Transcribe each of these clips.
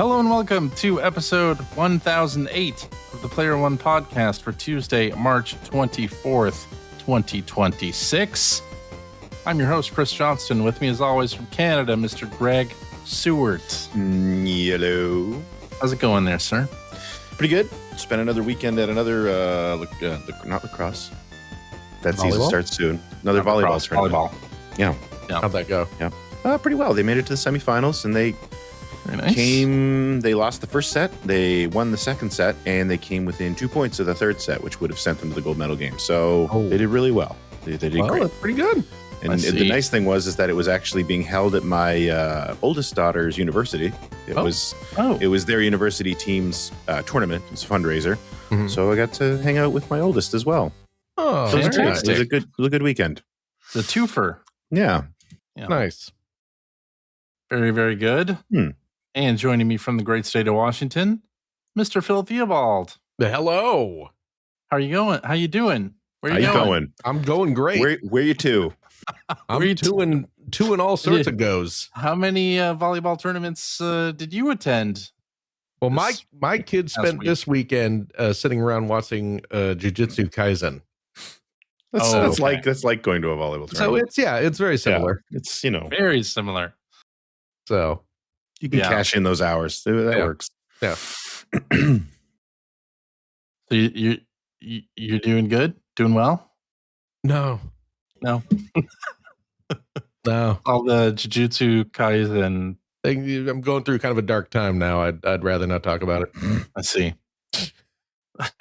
Hello and welcome to episode 1008 of the Player One podcast for Tuesday, March 24th, 2026. I'm your host, Chris Johnston. With me, as always, from Canada, Mr. Greg Seward. Hello. How's it going there, sir? Pretty good. Spent another weekend at another, not lacrosse. That season starts soon. Another volleyball tournament. Volleyball. Yeah. How'd that go? Yeah. Pretty well. They made it to the semifinals, and they Very nice. They lost the first set, they won the second set, and they came within 2 points of the third set, which would have sent them to the gold medal game. So they did really well. They did great. That's pretty good. And the nice thing was that it was actually being held at my oldest daughter's university. It was their university team's tournament. It was a fundraiser. Mm-hmm. So I got to hang out with my oldest as well. Oh, so it was a good weekend. The twofer. Yeah. Nice. Very, very good. And joining me from the great state of Washington, Mr. Phil Theobald. Hello. How are you going? How you doing? Where are you going? I'm going great. Where you to? I'm two and all sorts of goes. How many volleyball tournaments did you attend? Well, my kids spent this weekend sitting around watching Jujutsu Kaisen. That's like going to a volleyball tournament. So it's very similar. Yeah, it's very similar. So you can cash in those hours. That works. Yeah. So you're doing good? Doing well? No. No. All the Jujutsu Kaisen. I'm going through kind of a dark time now. I'd rather not talk about it. I see.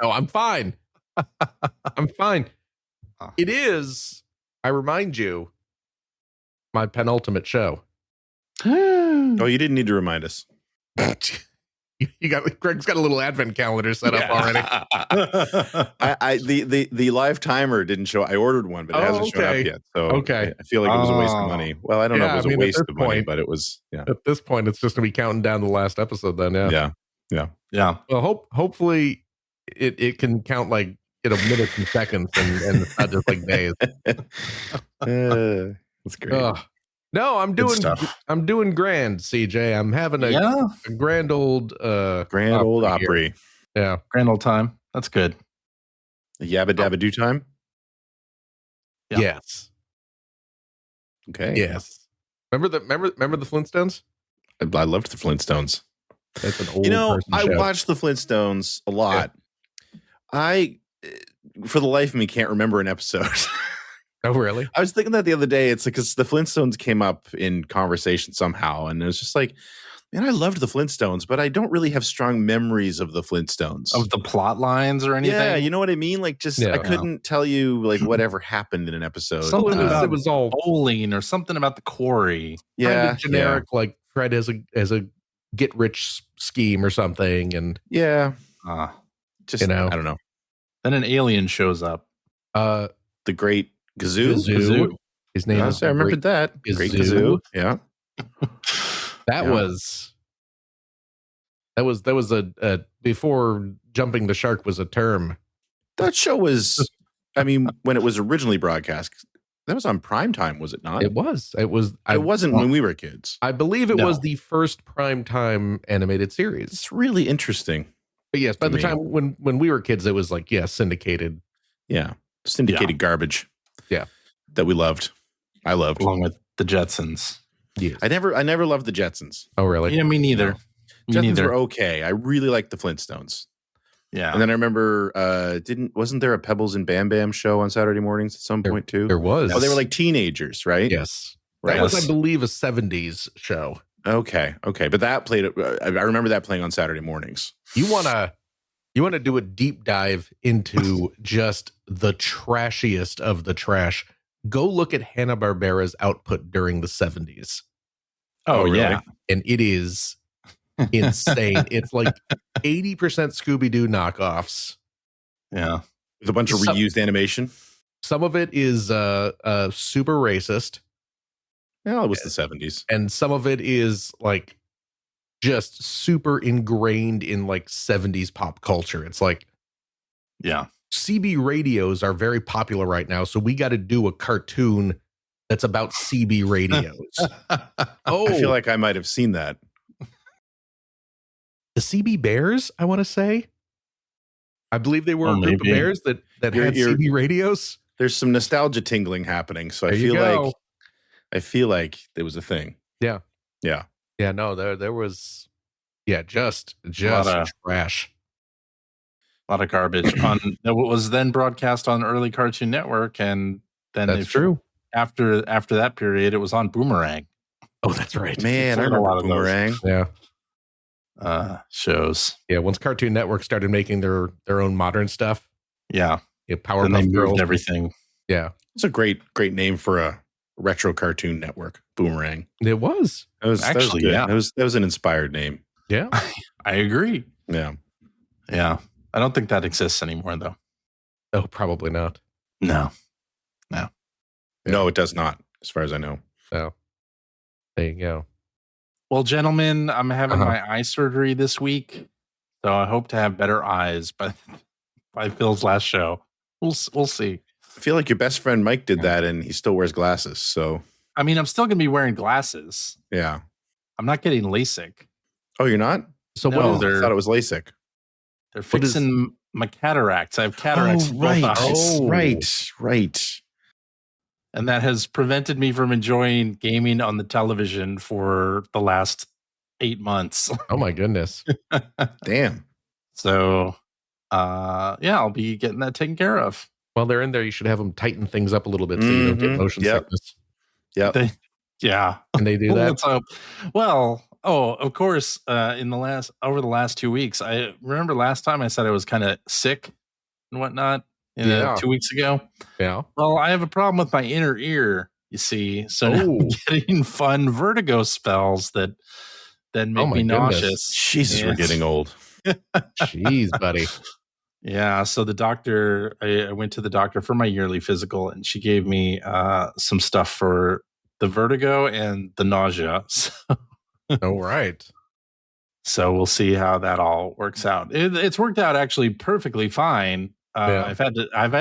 Oh, I'm fine. I'm fine. It is, I remind you, my penultimate show. Oh, you didn't need to remind us. Greg's got a little advent calendar set up already. The live timer didn't show. I ordered one, but it hasn't shown up yet. So I feel like it was a waste of money. Well, I don't know if it was a waste of money, but it was. Yeah. At this point, it's just gonna be counting down the last episode. Then, yeah. Well, hopefully, it can count like minutes and seconds, and not just like days. That's great. No, I'm doing grand, CJ. I'm having a grand old Opry. Yeah. Grand old time. That's good. A yabba dabba do time? Yeah. Yes. Okay. Yes. Remember the Flintstones? I loved the Flintstones. That's an old person I show. watched the Flintstones a lot. Yeah. I for the life of me can't remember an episode. Oh, really? I was thinking that the other day. It's like because the Flintstones came up in conversation somehow, and it was just like, man, I loved the Flintstones, but I don't really have strong memories of the Flintstones, of the plot lines or anything. Yeah, you know what I mean. Like, I couldn't tell you like whatever happened in an episode. Something about it was all bowling or something about the quarry. Yeah, kind of generic. Yeah. Like Fred as a get rich scheme or something, and I don't know. Then an alien shows up. The Great Gazoo. His name is. I remembered that. Gazoo. Great Gazoo. Yeah. That was a before jumping the shark was a term. That show was, I mean, when it was originally broadcast, that was on primetime, was it not? It was. It wasn't when we were kids. I believe it was the first primetime animated series. It's really interesting. But yes, by the time when we were kids, it was like syndicated. Yeah, syndicated garbage. Yeah, that we loved. I loved along with the Jetsons. Yes, I never loved the Jetsons. Oh, really? Yeah, me neither. No. Jetsons were okay. I really liked the Flintstones. Yeah, and then I remember, wasn't there a Pebbles and Bam Bam show on Saturday mornings at some point too? There was. Oh, they were like teenagers, right? Yes, right. That was, I believe, a '70s show. Okay, but that played. I remember that playing on Saturday mornings. You wanna do a deep dive into just the trashiest of the trash? Go look at Hanna-Barbera's output during the 70s. Oh, really? Yeah. And it is insane. It's like 80% Scooby-Doo knockoffs. Yeah. With a bunch of reused animation. Some of it is super racist. Yeah, it was the 70s. And some of it is like just super ingrained in like 70s pop culture. It's like, yeah, CB radios are very popular right now, so we got to do a cartoon that's about CB radios. I feel like I might have seen that. the CB Bears, I want to say. I believe they were a group of bears that had CB radios. There's some nostalgia tingling happening, so I feel like there was a thing. Yeah. Yeah. Yeah, no, there was just trash. A lot of garbage on what was then broadcast on early Cartoon Network, and then that's true. After that period, it was on Boomerang. Oh, that's right. Man, I remember Boomerang. Yeah. Shows. Yeah, once Cartoon Network started making their own modern stuff. Yeah. Powerpuff Girls and everything. Yeah. It's a great name for a retro cartoon network, Boomerang. It was. That was an inspired name. Yeah. I agree. Yeah. Yeah. I don't think that exists anymore, though. Oh, probably not. No. Yeah. No, it does not, as far as I know. So, there you go. Well, gentlemen, I'm having my eye surgery this week, so I hope to have better eyes by Phil's last show. We'll see. I feel like your best friend Mike did that, and he still wears glasses. So, I mean, I'm still going to be wearing glasses. Yeah. I'm not getting LASIK. Oh, you're not? So I thought it was LASIK. They're fixing my cataracts. I have cataracts. Right. And that has prevented me from enjoying gaming on the television for the last 8 months. Oh my goodness. Damn. So, I'll be getting that taken care of. While they're in there, you should have them tighten things up a little bit so you don't get motion sickness. Yep. And they do that. Of course, over the last 2 weeks, I remember last time I said I was kind of sick and whatnot 2 weeks ago. Yeah. Well, I have a problem with my inner ear, you see. So now I'm getting fun vertigo spells that make me nauseous. Jesus, we're getting old. Jeez, buddy. Yeah. So the doctor, I went to the doctor for my yearly physical, and she gave me some stuff for the vertigo and the nausea. All right. So we'll see how that all works out. It's worked out actually perfectly fine. I've had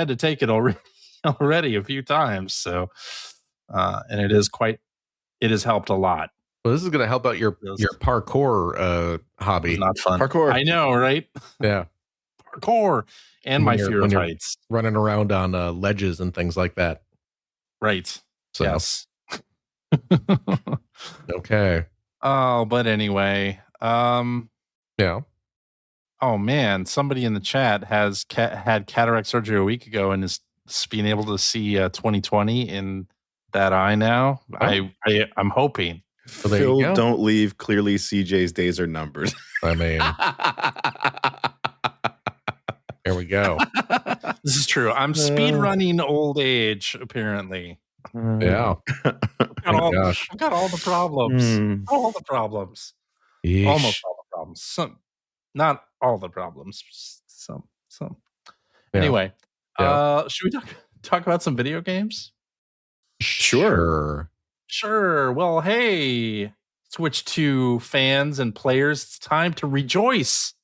to take it already a few times. So, and it has helped a lot. Well, this is going to help out your parkour hobby. It's not fun. Parkour. I know, right? Yeah. Parkour and my fear of heights. Running around on ledges and things like that. Right. So. Yes. Okay. Oh, but anyway. Yeah. Oh man, somebody in the chat has had cataract surgery a week ago and is being able to see 20/20 in that eye now. Oh. I'm hoping. Phil, don't leave. Clearly, CJ's days are numbered. I mean, there we go. This is true. I'm speed running old age, apparently. Yeah. I've got all the problems. All the problems. Yeesh. Almost all the problems. Not all the problems. Some. Yeah. Anyway, should we talk about some video games? Sure. Well, hey, Switch 2 fans and players, it's time to rejoice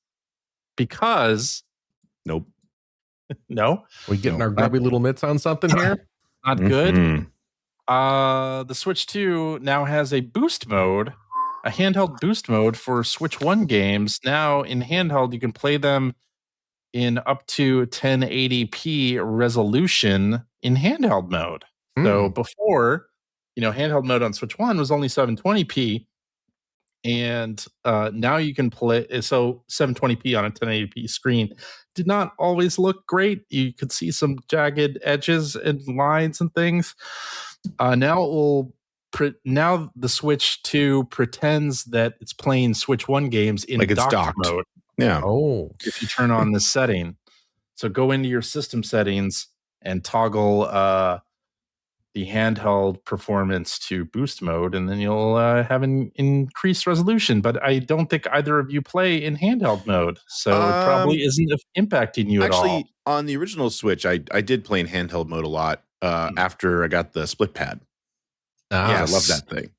because nope. No? We getting our grubby little mitts on something here? Not good. The Switch 2 now has a boost mode, a handheld boost mode for Switch 1 games. Now in handheld, you can play them in up to 1080p resolution in handheld mode. So before, handheld mode on Switch 1 was only 720p. And now you can play. So 720p on a 1080p screen did not always look great. You could see some jagged edges and lines and things. Now the Switch 2 pretends that it's playing Switch 1 games in docked mode. Yeah. Oh. If you turn on this setting. So go into your system settings and toggle the handheld performance to boost mode, and then you'll have an increased resolution. But I don't think either of you play in handheld mode, so it probably isn't impacting you at all. Actually, on the original Switch, I did play in handheld mode a lot after I got the split pad. Yes. I love that thing.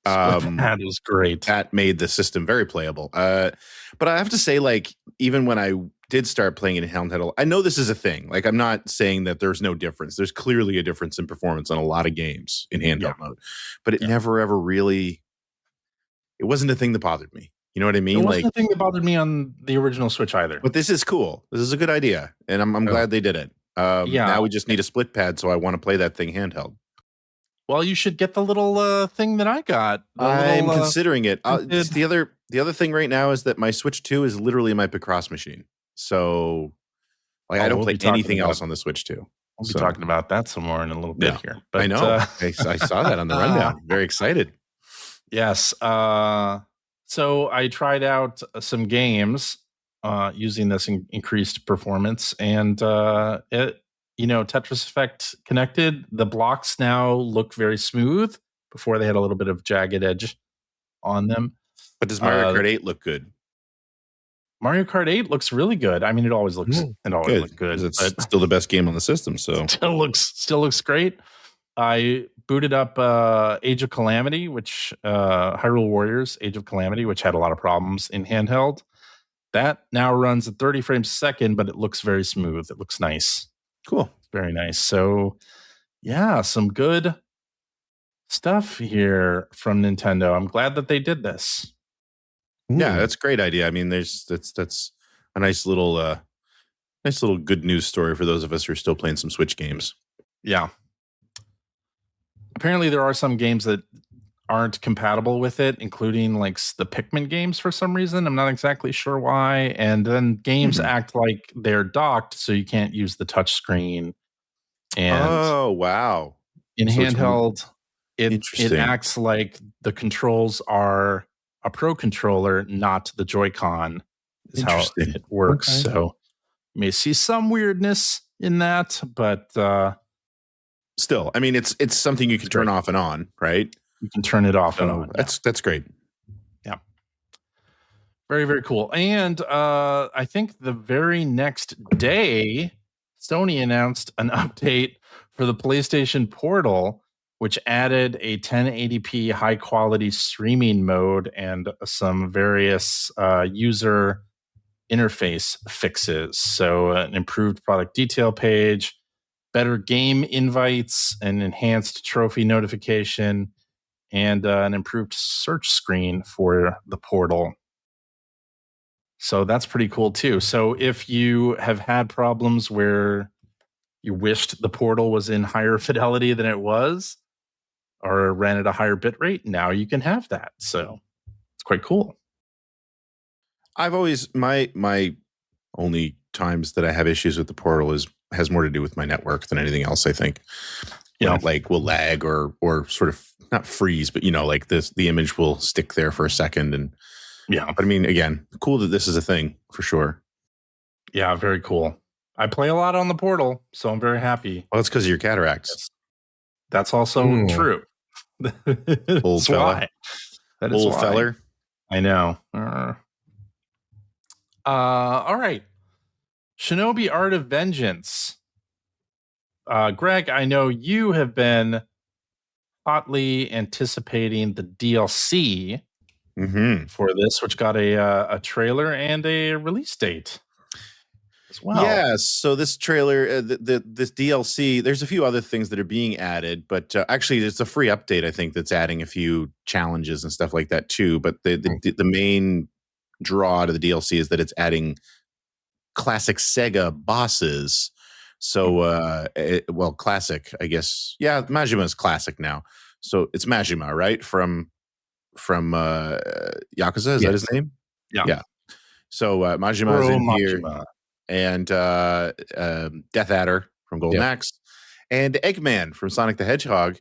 Split pad is great. That made the system very playable. But I have to say, even when I did start playing it in handheld, I know this is a thing. I'm not saying that there's no difference. There's clearly a difference in performance on a lot of games in handheld mode, but it never ever really. It wasn't a thing that bothered me. You know what I mean? There wasn't anything that bothered me on the original Switch either. But this is cool. This is a good idea, and I'm glad they did it. Now we just need a split pad, so I want to play that thing handheld. Well, you should get the little thing that I got. I'm considering it. The other thing right now is that my Switch 2 is literally my Picross machine. So, I don't play anything else on the Switch 2. We'll be talking about that some more in a little bit here. But, I know. I saw that on the rundown. Very excited. Yes. So I tried out some games using this increased performance, and Tetris Effect connected. The blocks now look very smooth. Before they had a little bit of jagged edge on them. But does Mario Kart 8 look good? Mario Kart 8 looks really good. I mean, it always looks good. It's still the best game on the system, so still looks great. I booted up Age of Calamity, which Hyrule Warriors Age of Calamity, which had a lot of problems in handheld. That now runs at 30 frames a second, but it looks very smooth. It looks nice. Cool. Very nice. So, yeah, some good stuff here from Nintendo. I'm glad that they did this. Yeah, that's a great idea. I mean, that's a nice little good news story for those of us who are still playing some Switch games. Yeah. Apparently, there are some games that aren't compatible with it, including like the Pikmin games for some reason. I'm not exactly sure why. And then games act like they're docked, so you can't use the touch screen. And oh, wow. In handheld, it acts like the controls are a Pro controller, not the Joy-Con, is how it works. Okay. So you may see some weirdness in that, but still, I mean, it's something you can turn off and on, right? You can turn it off and on. That's great. Yeah. Very, very cool. And I think the very next day, Sony announced an update for the PlayStation Portal, which added a 1080p high quality streaming mode and some various user interface fixes. So an improved product detail page, better game invites, an enhanced trophy notification, and an improved search screen for the Portal. So that's pretty cool too. So if you have had problems where you wished the Portal was in higher fidelity than it was, or ran at a higher bit rate, now you can have that. So it's quite cool. I've always my only times that I have issues with the Portal has more to do with my network than anything else, I think. Yeah, like will lag or sort of not freeze, but like the image will stick there for a second. And yeah, but I mean, again, cool that this is a thing for sure. Yeah, very cool. I play a lot on the Portal, so I'm very happy. Well, it's because of your cataracts. That's also true. Old fella. That is old feller. I know. All right. Shinobi Art of Vengeance. Greg, I know you have been hotly anticipating the DLC for this, which got a trailer and a release date as well. Yes. So this trailer, this DLC, there's a few other things that are being added, but actually it's a free update, I think, that's adding a few challenges and stuff like that too. But the main draw to the DLC is that it's adding classic Sega bosses. So, classic, I guess. Yeah, Majima is classic now. So it's Majima, right? From Yakuza, is that his name? Yeah. So Majima is in here, and Death Adder from Golden Axe, and Eggman from Sonic the Hedgehog.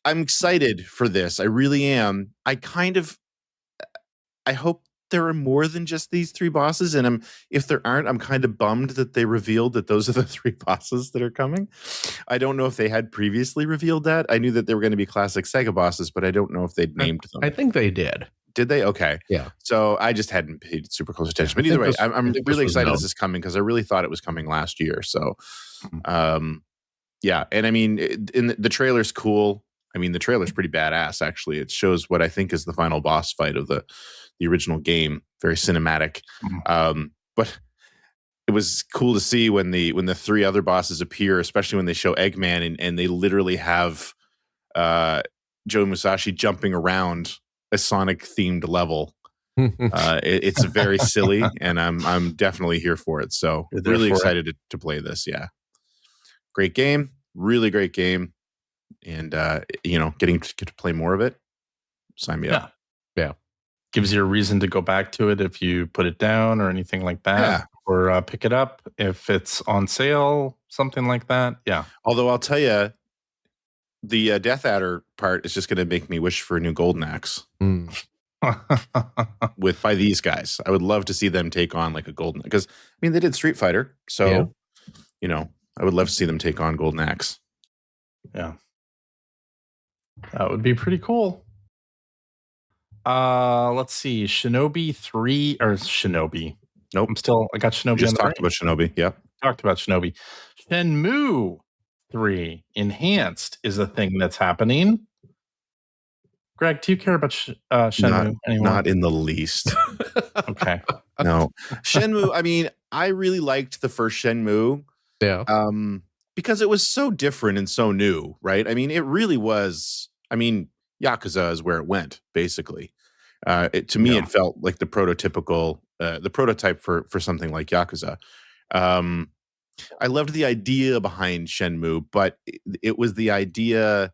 I'm excited for this. I really am. I hope there are more than just these three bosses, and if there aren't, I'm kind of bummed that they revealed that those are the three bosses that are coming. I don't know if they had previously revealed that. I knew that they were going to be classic Sega bosses, but I don't know if they'd named them. I think they did. Did they? Okay. Yeah. So I just hadn't paid super close attention. But either way, I'm really excited this is coming because I really thought it was coming last year. So, yeah. And I mean, the trailer's cool. I mean, the trailer's pretty badass, actually. It shows what I think is the final boss fight of the original game. Very cinematic. But it was cool to see when the three other bosses appear, especially when they show Eggman and they literally have Joe Musashi jumping around a Sonic themed level. It's very silly, and I'm definitely here for it. So really excited to play this. Yeah, great game, really great game, and get to play more of it. Sign me up. Yeah, gives you a reason to go back to it if you put it down or anything like that, or pick it up if it's on sale, something like that. Yeah. Although I'll tell you, the Death Adder part is just going to make me wish for a new Golden Axe. By these guys. I would love to see them take on like a Golden, because I mean they did Street Fighter, so I would love to see them take on Golden Axe. Yeah, that would be pretty cool. Let's see, Shinobi 3 or Shinobi. Nope, I got Shinobi. We just talked about Shinobi. Yep, talked about Shinobi. Shenmue 3 Enhanced is a thing that's happening. Greg, do you care about Shenmue anymore? Not in the least. Okay. No. Shenmue, I mean, I really liked the first Shenmue. Yeah. Because it was so different and so new, right? I mean, it really was. I mean, Yakuza is where it went, basically. To me, it felt like the prototype for something like Yakuza. I loved the idea behind Shenmue, but it was the idea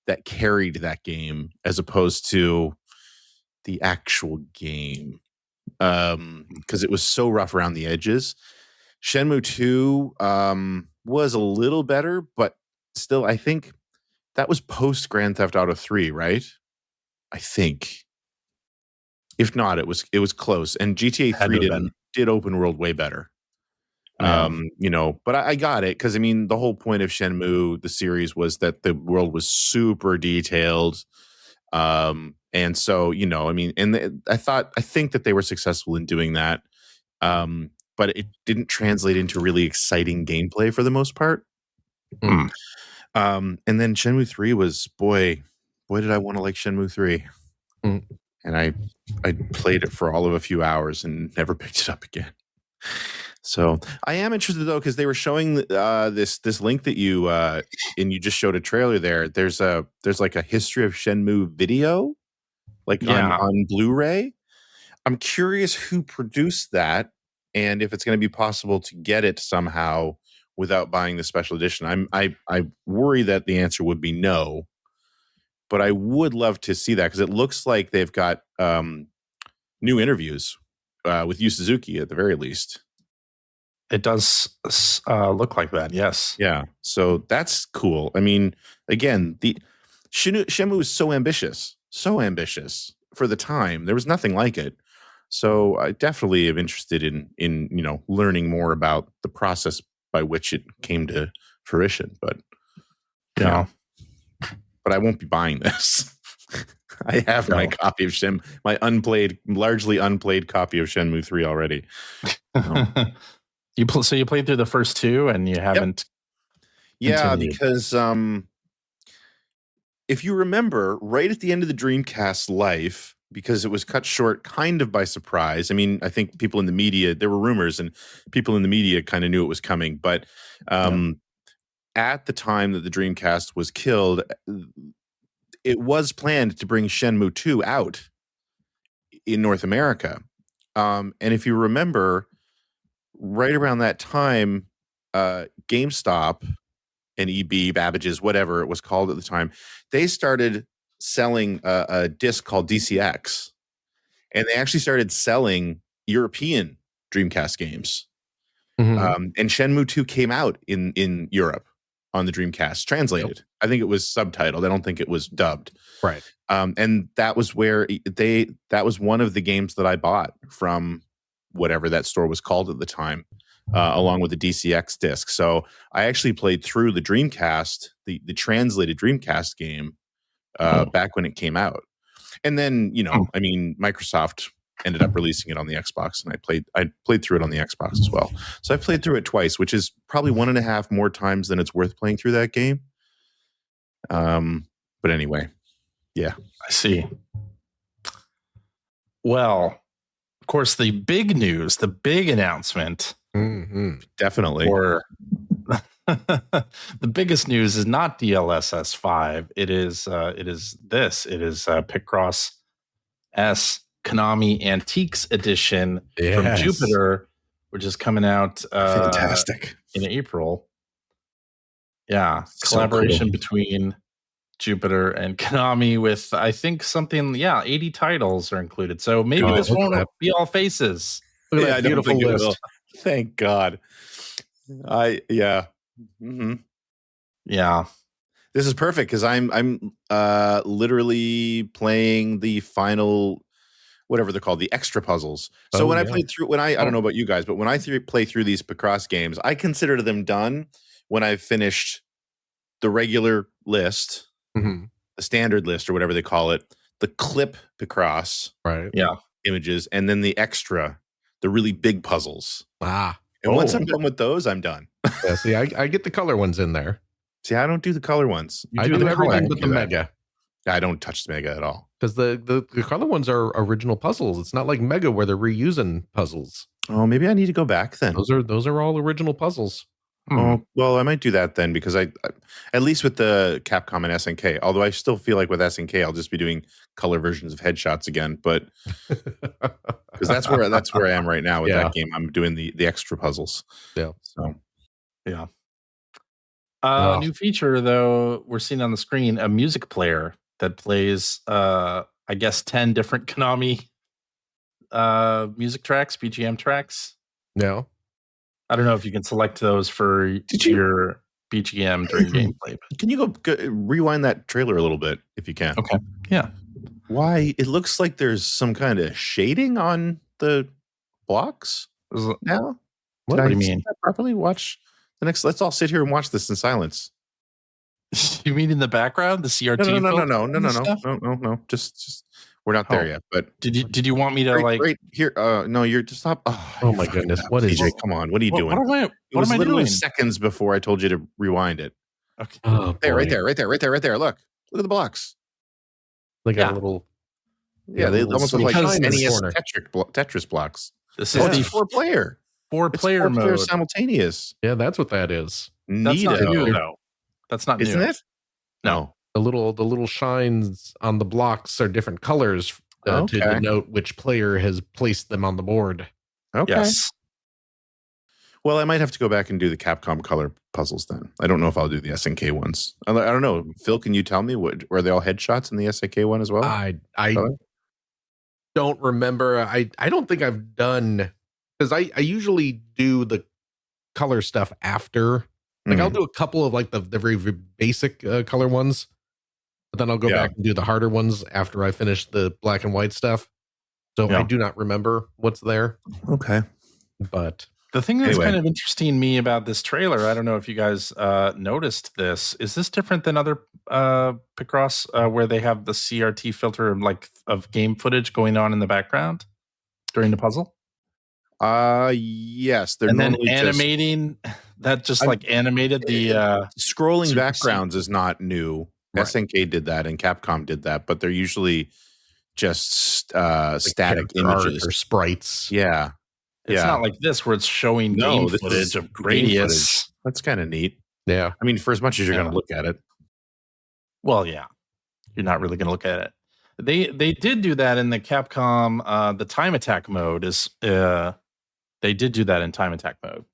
that carried that game as opposed to the actual game, because it was so rough around the edges. Shenmue 2 was a little better, but still, I think that was post Grand Theft Auto 3, right? I think. If not, it was close. And GTA 3 did open world way better. But I got it, because I mean the whole point of Shenmue, the series, was that the world was super detailed, and so I mean, and I think that they were successful in doing that, but it didn't translate into really exciting gameplay for the most part. And then Shenmue 3 was boy did I want to like Shenmue 3, and I played it for all of a few hours and never picked it up again. So I am interested though, because they were showing this link that you and you just showed a trailer there. There's like a history of Shenmue video, on Blu-ray. I'm curious who produced that, and if it's going to be possible to get it somehow without buying the special edition. I worry that the answer would be no, but I would love to see that, because it looks like they've got new interviews with Yu Suzuki at the very least. It does look like that, yes. Yeah, so that's cool. I mean, again, the Shenmue is so ambitious for the time. There was nothing like it. So I definitely am interested in learning more about the process by which it came to fruition. But but I won't be buying this. I have my copy of my largely unplayed copy of Shenmue 3 already. You played through the first two and you haven't. Yeah, continued. Because if you remember, right at the end of the Dreamcast's life, because it was cut short kind of by surprise. I mean, I think people in the media, there were rumors and people in the media kind of knew it was coming. But at the time that the Dreamcast was killed, it was planned to bring Shenmue 2 out in North America. And if you remember, right around that time, GameStop and EB, Babbage's, whatever it was called at the time, they started selling a disc called DCX, and they actually started selling European Dreamcast games. And Shenmue 2 came out in Europe on the Dreamcast, translated. Yep. I think it was subtitled. I don't think it was dubbed. Right. And that was where that was one of the games that I bought from whatever that store was called at the time, along with the DCX disc. So I actually played through the Dreamcast, the translated Dreamcast game, back when it came out. And then, I mean, Microsoft ended up releasing it on the Xbox, and I played through it on the Xbox as well. So I played through it twice, which is probably 1.5 more times than it's worth playing through that game. But anyway, yeah. I see. Well, of course, the big news, the big announcement, definitely. Or the biggest news is not DLSS 5. It is Picross S Konami Antiques Edition from Jupiter, which is coming out fantastic in April. Yeah, collaboration between Jupiter and Konami with, I think, 80 titles are included. So maybe this won't be all faces. Look at that beautiful list. Thank God. Mm-hmm. Yeah. This is perfect because I'm literally playing the final, whatever they're called, the extra puzzles. So I played through, I don't know about you guys, but when I play through these Picross games, I consider them done when I've finished the regular list, the standard list or whatever they call it, the clip Picross, right? Yeah, images, and then the extra, the really big puzzles. And once I'm done with those, I'm done. Yeah, see, I get the color ones in there. See, I don't do the color ones. I do everything but the Mega. I don't touch the Mega at all. Because the color ones are original puzzles. It's not like Mega where they're reusing puzzles. Oh, maybe I need to go back then. Those are all original puzzles. Oh, well, I might do that then because I at least with the Capcom and SNK, although I still feel like with SNK, I'll just be doing color versions of headshots again. But because that's where I am right now with that game. I'm doing the extra puzzles. Yeah. So, yeah. New feature, though, we're seeing on the screen a music player that plays, I guess, 10 different Konami music tracks, BGM tracks. No. I don't know if you can select those for your BGM during gameplay. But. Can you go rewind that trailer a little bit if you can? Okay. Yeah. Why? It looks like there's some kind of shading on the blocks now. What do you mean? Properly watch. Let's all sit here and watch this in silence. You mean in the background, the CRT? No. Just we're not there yet. But did you want me to right here? No, you're just stop. Oh my goodness! What is PJ? Come on, what are you doing? What am I doing? Seconds before I told you to rewind it. Okay. Oh, right there. Look at the blocks. They got a little. Yeah, they almost look like NES Tetris blocks. This is the 4-player. 4-player mode. Simultaneous. Yeah, that's what that is. That's not new, though. That's not new. Isn't it? No. The little shines on the blocks are different colors to denote which player has placed them on the board. Okay. Yes. Well, I might have to go back and do the Capcom color puzzles then. I don't know if I'll do the SNK ones. I don't know. Phil, can you tell me were they all headshots in the SNK one as well? I don't remember. I don't think I've done, because I usually do the color stuff after. Like I'll do a couple of like the very basic color ones, but then I'll go back and do the harder ones after I finish the black and white stuff. So I do not remember what's there. Okay. But the thing that's kind of interesting me about this trailer, I don't know if you guys noticed this. Is this different than other Picross where they have the CRT filter of game footage going on in the background during the puzzle? Yes. They're and then animating that animated the scrolling backgrounds is not new. Right. SNK did that and Capcom did that, but they're usually just static images or sprites. Yeah. It's not like this where it's showing game footage of Gradius. That's kind of neat. Yeah. I mean, for as much as you're going to look at it. Well, yeah. You're not really going to look at it. They did do that in the Capcom, the time attack mode is they did do that in time attack mode.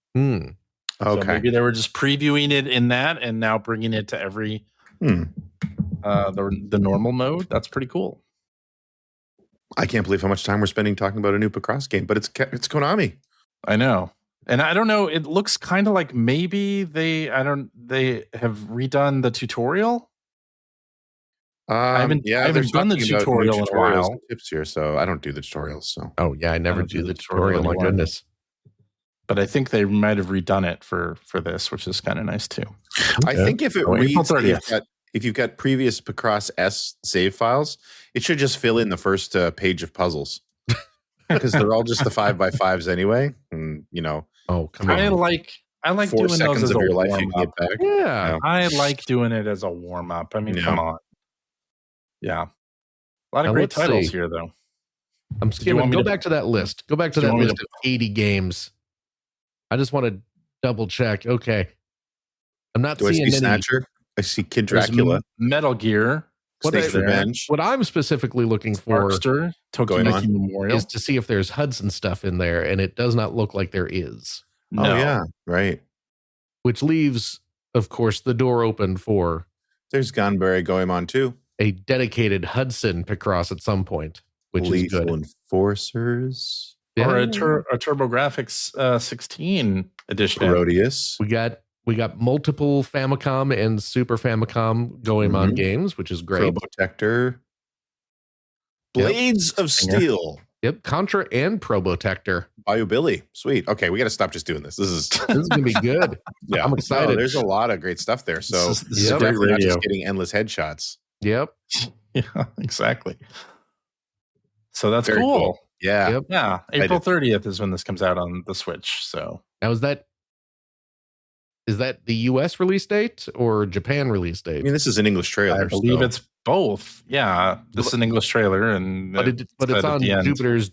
Okay. So maybe they were just previewing it in that and now bringing it to every the normal mode. That's pretty cool. I can't believe how much time we're spending talking about a new Picross game, but it's Konami. I know. And I don't know, it looks kind of like maybe they have redone the tutorial. I haven't done the tutorial in a while. Tips here, so I don't do the tutorials. So I never do the tutorial. My goodness. But I think they might have redone it for this, which is kind of nice too. I think if it reads if you've got previous Picross S save files, it should just fill in the first page of puzzles because they're all just the 5x5s anyway. And come on. I like 4 doing seconds those as of your a life you can get back. Yeah, I like doing it as a warm up. I mean, come on. Yeah, a lot of great titles here, though. I'm skimming. Go back to that list. Go back to that list of 80 games. I just want to double check. Okay, I'm not seeing any. Snatcher? I see Kid Dracula. Metal Gear. Snake's Revenge. What I'm specifically looking for Tokimeki Memorial is to see if there's Hudson stuff in there, and it does not look like there is. No. Oh, yeah. Right. Which leaves, of course, the door open for... There's Gunberry Goemon too. A dedicated Hudson Picross at some point, which Lethal is good. Enforcers. Or a TurboGrafx 16 edition. Proteus. We got multiple Famicom and Super Famicom Goemon games, which is great. Probotector. Blades of Steel. Yep, Contra and Probotector. Billy. Sweet. Okay, we got to stop just doing this. This is going to be good. Yeah, I'm excited. No, there's a lot of great stuff there. So this is definitely not just getting endless headshots. Yep. Yeah, exactly. So that's Very cool. Yeah. Yep. Yeah. April 30th is when this comes out on the Switch. So now is that the US release date or Japan release date? I mean, this is an English trailer. I believe it's both. Yeah. This is an English trailer, and but it's on Jupiter's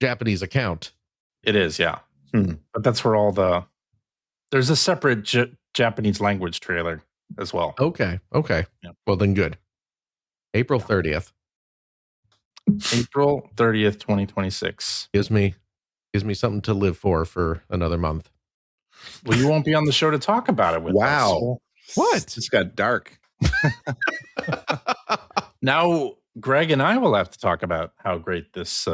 Japanese account. It is, yeah. But that's where there's a separate Japanese language trailer as well. Okay. Yeah. Well, then good. April 30th. April 30th, 2026. Gives me something to live for another month. Well, you won't be on the show to talk about it with us. Wow. What? It's got dark. Now, Greg and I will have to talk about how great this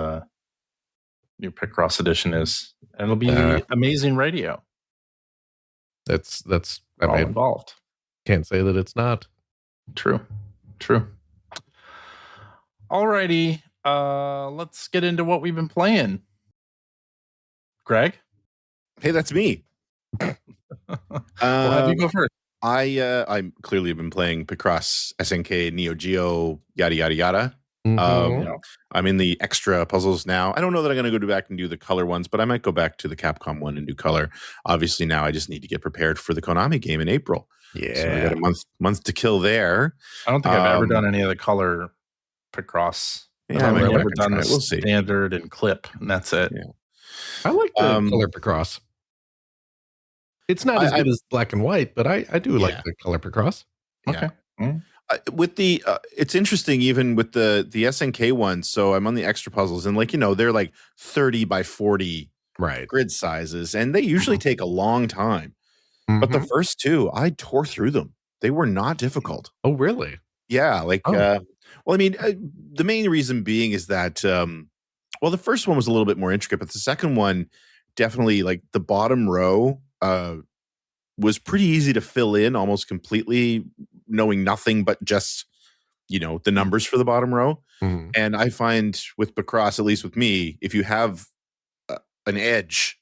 new Picross edition is. And it'll be amazing radio. That's all involved. Can't say that it's not. True. Alrighty. Let's get into what we've been playing. Greg? Hey, that's me. Well, have you go first. I clearly have been playing Picross SNK, Neo Geo, yada yada yada. I'm in the extra puzzles now. I don't know that I'm going to go back and do the color ones, but I might go back to the Capcom one and do color. Obviously, now I just need to get prepared for the Konami game in April. Yeah, so I got a month to kill there. I don't think I've ever done any of the color Picross. Yeah, I've never done the standard and clip, and that's it. Yeah. I like the color Picross. It's not as good as black and white, but I do like the color Picross. Okay. Yeah. With the it's interesting even with the SNK ones. So I'm on the extra puzzles, and they're like 30 by 40 grid sizes, and they usually take a long time. But the first two, I tore through them. They were not difficult. Oh, really? Yeah. Well, I mean, the main reason being is that the first one was a little bit more intricate, but the second one definitely, like, the bottom row was pretty easy to fill in almost completely, knowing nothing but just, the numbers for the bottom row. And I find with Picross, at least with me, if you have an edge,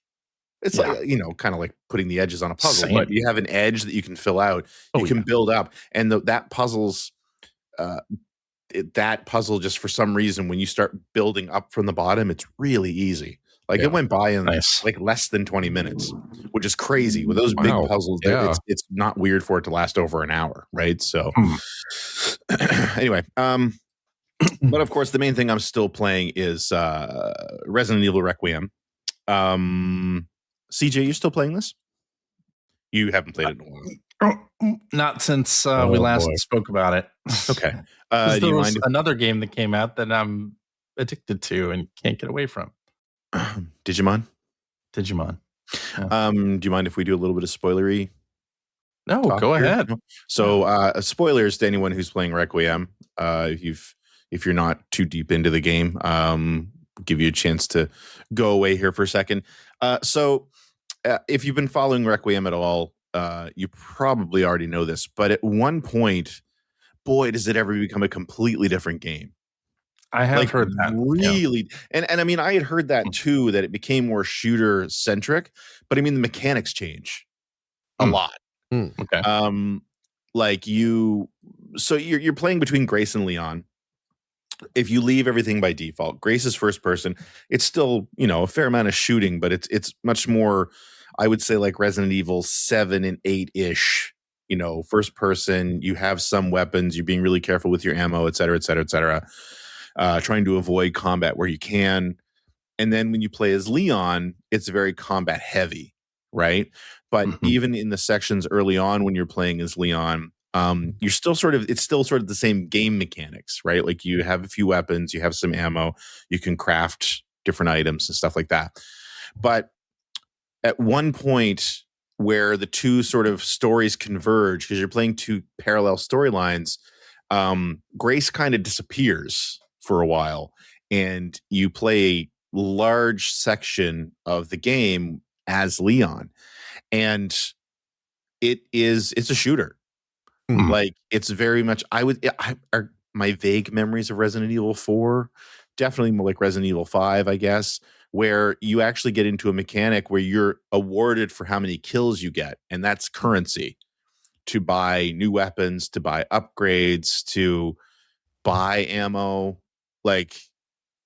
it's like, kind of like putting the edges on a puzzle, but you have an edge that you can fill out, you can build up. And that puzzle just for some reason, when you start building up from the bottom, it's really easy. Like it went by in like less than 20 minutes, which is crazy. With those big puzzles, it's not weird for it to last over an hour, right? So anyway, but of course, the main thing I'm still playing is Resident Evil Requiem. CJ, you still playing this? You haven't played it in a while. Not since we last spoke about it. Okay. Do you mind another game that came out that I'm addicted to and can't get away from? Digimon. Yeah. Do you mind if we do a little bit of spoilery? No, go ahead. So, spoilers to anyone who's playing Requiem. If you're not too deep into the game, give you a chance to go away here for a second. So, if you've been following Requiem at all, you probably already know this. But at one point, boy, does it ever become a completely different game. I have heard that. Really. Yeah. And I mean, I had heard that too, that it became more shooter centric, but I mean, the mechanics change a lot. Okay. You're playing between Grace and Leon. If you leave everything by default, Grace is first person. It's still, a fair amount of shooting, but it's much more, I would say, like Resident Evil 7 and 8-ish, first person. You have some weapons. You're being really careful with your ammo, et cetera, et cetera, et cetera. Trying to avoid combat where you can. And then when you play as Leon, it's very combat heavy, right? But even in the sections early on when you're playing as Leon, it's still sort of the same game mechanics, right? Like you have a few weapons, you have some ammo, you can craft different items and stuff like that. But at one point where the two sort of stories converge, because you're playing two parallel storylines, Grace kind of disappears for a while, and you play a large section of the game as Leon, and it's a shooter. Like it's very much my vague memories of Resident Evil 4, definitely more like Resident Evil 5, I guess, where you actually get into a mechanic where you're awarded for how many kills you get, and that's currency to buy new weapons, to buy upgrades, to buy ammo. Like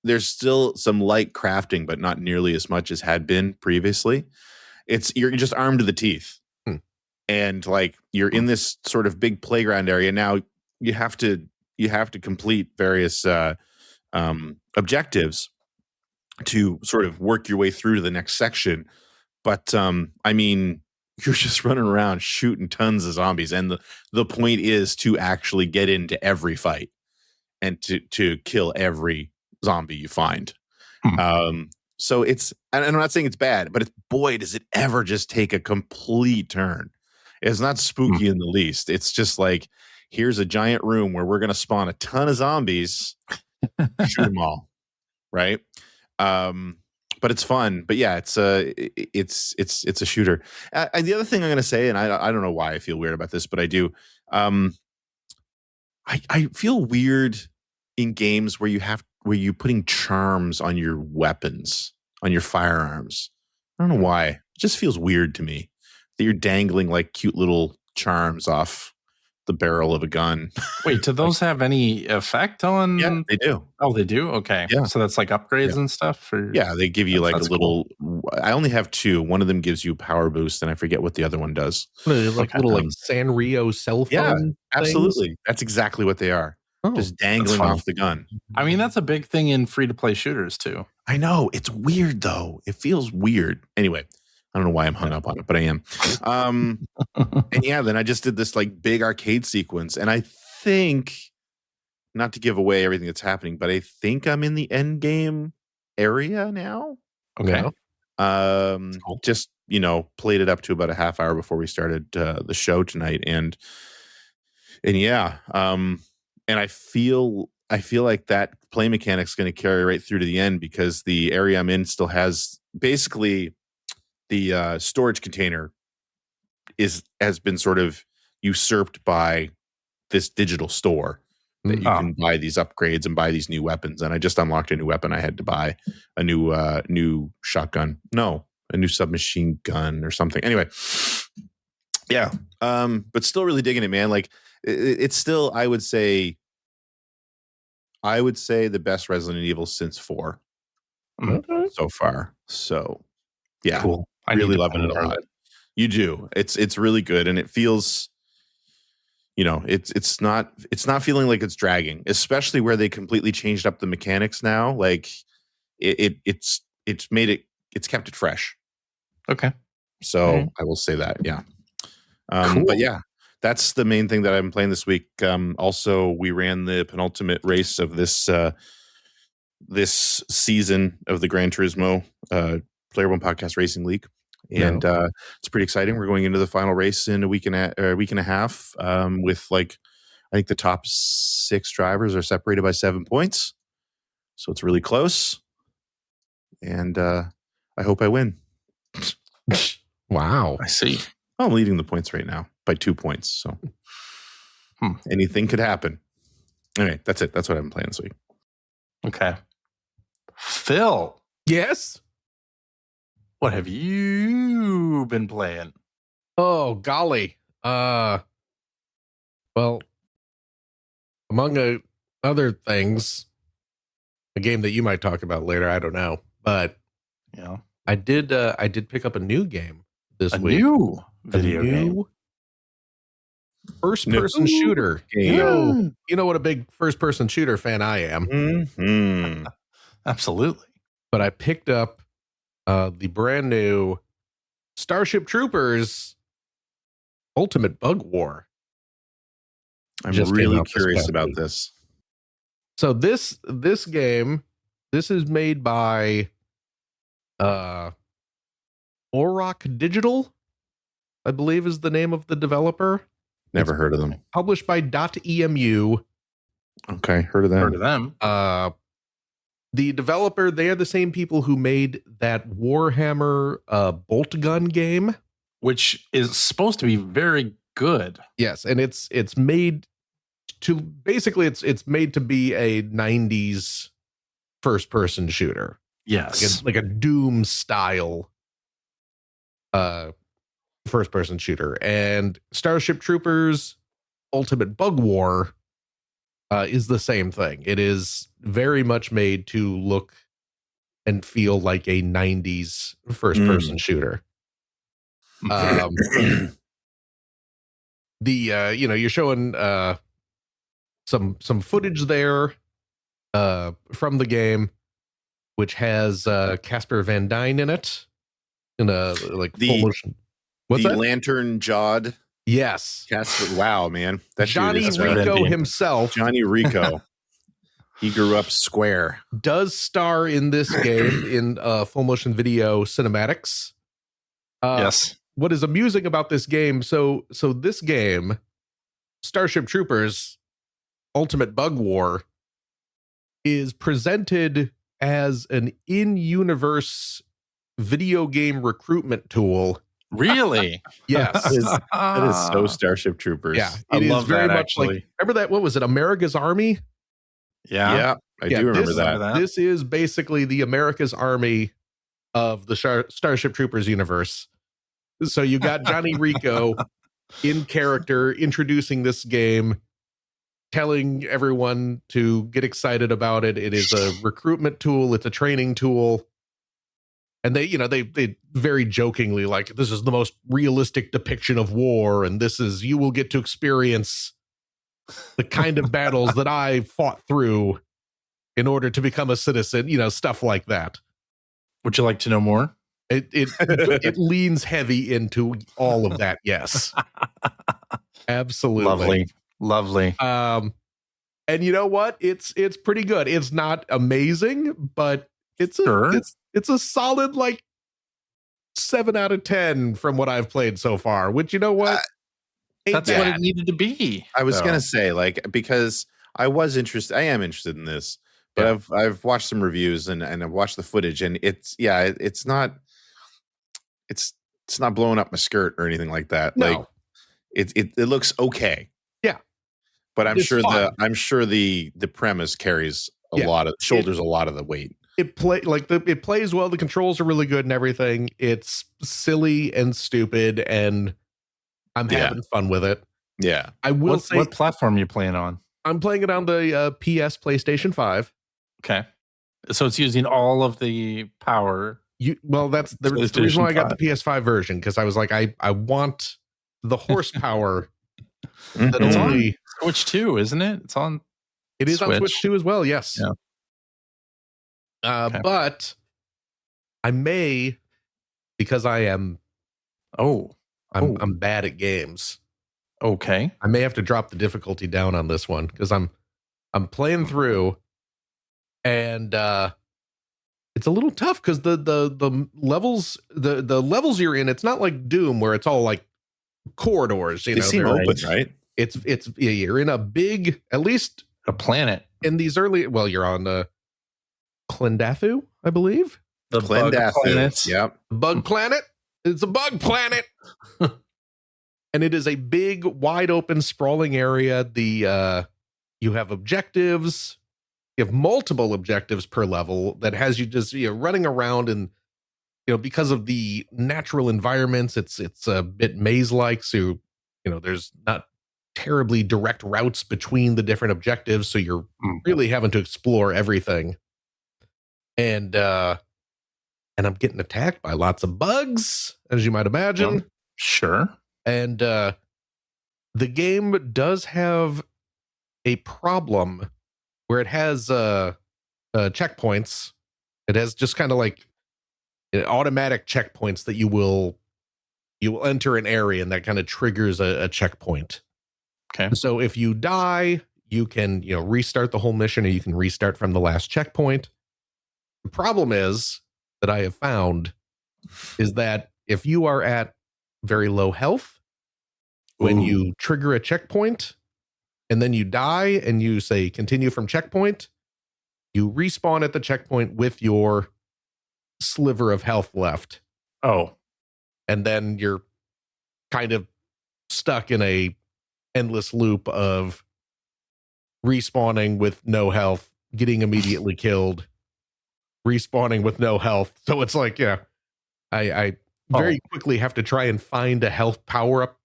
there's still some light crafting, but not nearly as much as had been previously. You're just armed to the teeth. And like you're in this sort of big playground area now. You have to complete various objectives to sort of work your way through to the next section. But I mean, you're just running around shooting tons of zombies, and the point is to actually get into every fight and to kill every zombie you find. So and I'm not saying it's bad, but boy, does it ever just take a complete turn. It's not spooky in the least. It's just like, here's a giant room where we're going to spawn a ton of zombies, shoot them all, right? But it's fun. But yeah, it's a shooter. And the other thing I'm going to say, and I don't know why I feel weird about this, but I do. I feel weird in games where you're putting charms on your weapons, on your firearms. I don't know why. It just feels weird to me that you're dangling like cute little charms off the barrel of a gun. Wait, do those have any effect on? Yeah, they do. Oh, they do? Okay. Yeah. So that's like upgrades and stuff? Or... Yeah, they give you like a little... Cool. I only have two. One of them gives you power boost, and I forget what the other one does. Like little like Sanrio cell phone Yeah, things? absolutely. That's exactly what they are. Oh, just dangling off the gun. I mean, that's a big thing in free-to-play shooters, too. I know. It's weird, though. It feels weird. Anyway, I don't know why I'm hung up on it, but I am. And yeah, then I just did this like big arcade sequence, and I think, not to give away everything that's happening, but I think I'm in the end game area now. Okay. Cool. Just, played it up to about a half hour before we started the show tonight, and yeah, and I feel like that play mechanic's going to carry right through to the end, because the area I'm in still has basically the storage container has been sort of usurped by this digital store that you can buy these upgrades and buy these new weapons. And I just unlocked a new weapon. I had to buy a new shotgun. No, a new submachine gun or something. Anyway, yeah. But still really digging it, man. Like it's still, I would say the best Resident Evil since 4 so far. So yeah, cool. I really loving it a lot. You do. It's really good, and it feels, it's not feeling like it's dragging, especially where they completely changed up the mechanics now. Like it's kept it fresh. Okay. So I will say that. Yeah. Cool. But yeah, that's the main thing that I'm playing this week. Also, we ran the penultimate race of this season of the Gran Turismo Player One Podcast Racing League. And it's pretty exciting. We're going into the final race in a week and a half with I think the top 6 drivers are separated by 7 points. So it's really close. And I hope I win. Wow. I see. I'm leading the points right now by 2 points. So anything could happen. Anyway, that's it. That's what I'm playing this week. Okay. Phil. Yes? What have you been playing? Oh, golly. Well, among other things, a game that you might talk about later, I don't know. But yeah, I did pick up a new game this week. New video game. First-person shooter. Game. You know what a big first-person shooter fan I am. Mm-hmm. Absolutely. But I picked up the brand new Starship Troopers Ultimate Bug War. I'm really curious about this. So this game, this is made by Auroch Digital, I believe is the name of the developer. Never heard of them. Published by .emu. Okay, heard of them. Heard of them. The developer, they are the same people who made that Warhammer bolt gun game, which is supposed to be very good. Yes, and it's made to basically it's made to be a 90s first person shooter. Yes. Like a Doom style first person shooter. And Starship Troopers Ultimate Bug War is the same thing. It is very much made to look and feel like a 90s first person shooter. You're showing some footage there from the game, which has Casper Van Dien in it, in a like full motion. What's that? Lantern jawed. Yes. Casper. Wow, man. That's Johnny Rico himself. Johnny Rico. He grew up square. Does star in this game in full motion video cinematics. Yes. What is amusing about this game? So this game, Starship Troopers Ultimate Bug War, is presented as an in-universe video game recruitment tool. Really? Yes. That is so Starship Troopers. Yeah, it is very much like, remember that, what was it, America's Army? Yeah, I do remember that. This is basically the America's Army of the Starship Troopers universe. So you got Johnny Rico in character introducing this game, telling everyone to get excited about it. It is a recruitment tool. It's a training tool. And they very jokingly, like, this is the most realistic depiction of war. And you will get to experience the kind of battles that I fought through in order to become a citizen, stuff like that. Would you like to know more? It leans heavy into all of that. Yes. Absolutely. Lovely. And you know what? It's pretty good. It's not amazing, but it's a solid like 7 out of 10 from what I've played so far, which, you know what? That's what it needed to be. I was going to say, like, because I am interested in this, but I've watched some reviews and I've watched the footage, and it's not blowing up my skirt or anything like that. No. Like it looks okay. Yeah. But I'm sure the premise carries a lot of the weight. It plays well. The controls are really good and everything. It's silly and stupid, and I'm having fun with it. Yeah. I will say, what platform are you playing on? I'm playing it on the PS PlayStation 5. Okay. So it's using all of the power. That's the reason why I got the PS5 version, because I was like, I want the horsepower. It's on Switch 2, isn't it? It's on. It is on Switch 2 as well. Yes. Yeah. Okay. But I may, because I am. I'm bad at games. Okay. I may have to drop the difficulty down on this one, because I'm playing through, and it's a little tough because the levels you're in, it's not like Doom where it's all like corridors. They seem open, right? It's you're in a big, at least a planet. In these early, you're on the Klendathu, I believe. The bug planet. Yep. Bug planet. It's a bug planet. And it is a big, wide open, sprawling area. You have objectives. You have multiple objectives per level that has you just running around, and because of the natural environments, it's a bit maze-like. So there's not terribly direct routes between the different objectives. So you're really having to explore everything. And I'm getting attacked by lots of bugs, as you might imagine. Sure. And the game does have a problem where it has checkpoints. It has just kind of like automatic checkpoints that you will enter an area, and that kind of triggers a checkpoint. Okay. So if you die, you can, restart the whole mission, or you can restart from the last checkpoint. The problem is that I have found is that if you are at very low health, when you trigger a checkpoint and then you die and you say continue from checkpoint, you respawn at the checkpoint with your sliver of health left. Oh. And then you're kind of stuck in a endless loop of respawning with no health, getting immediately killed, respawning with no health. So it's like, I very quickly have to try and find a health power up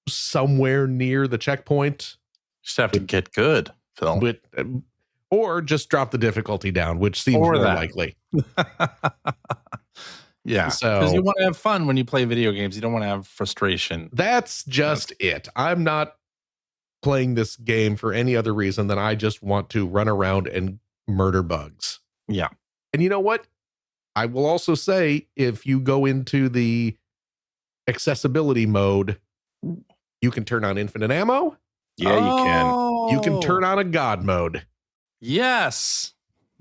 somewhere near the checkpoint. Just have to get good, Phil. Or just drop the difficulty down, which seems more likely. Yeah, so because you want to have fun when you play video games. You don't want to have frustration. That's just it. I'm not playing this game for any other reason than I just want to run around and murder bugs. Yeah. And you know what? I will also say, if you go into the accessibility mode, you can turn on infinite ammo. Yeah, you can. You can turn on a God mode. Yes.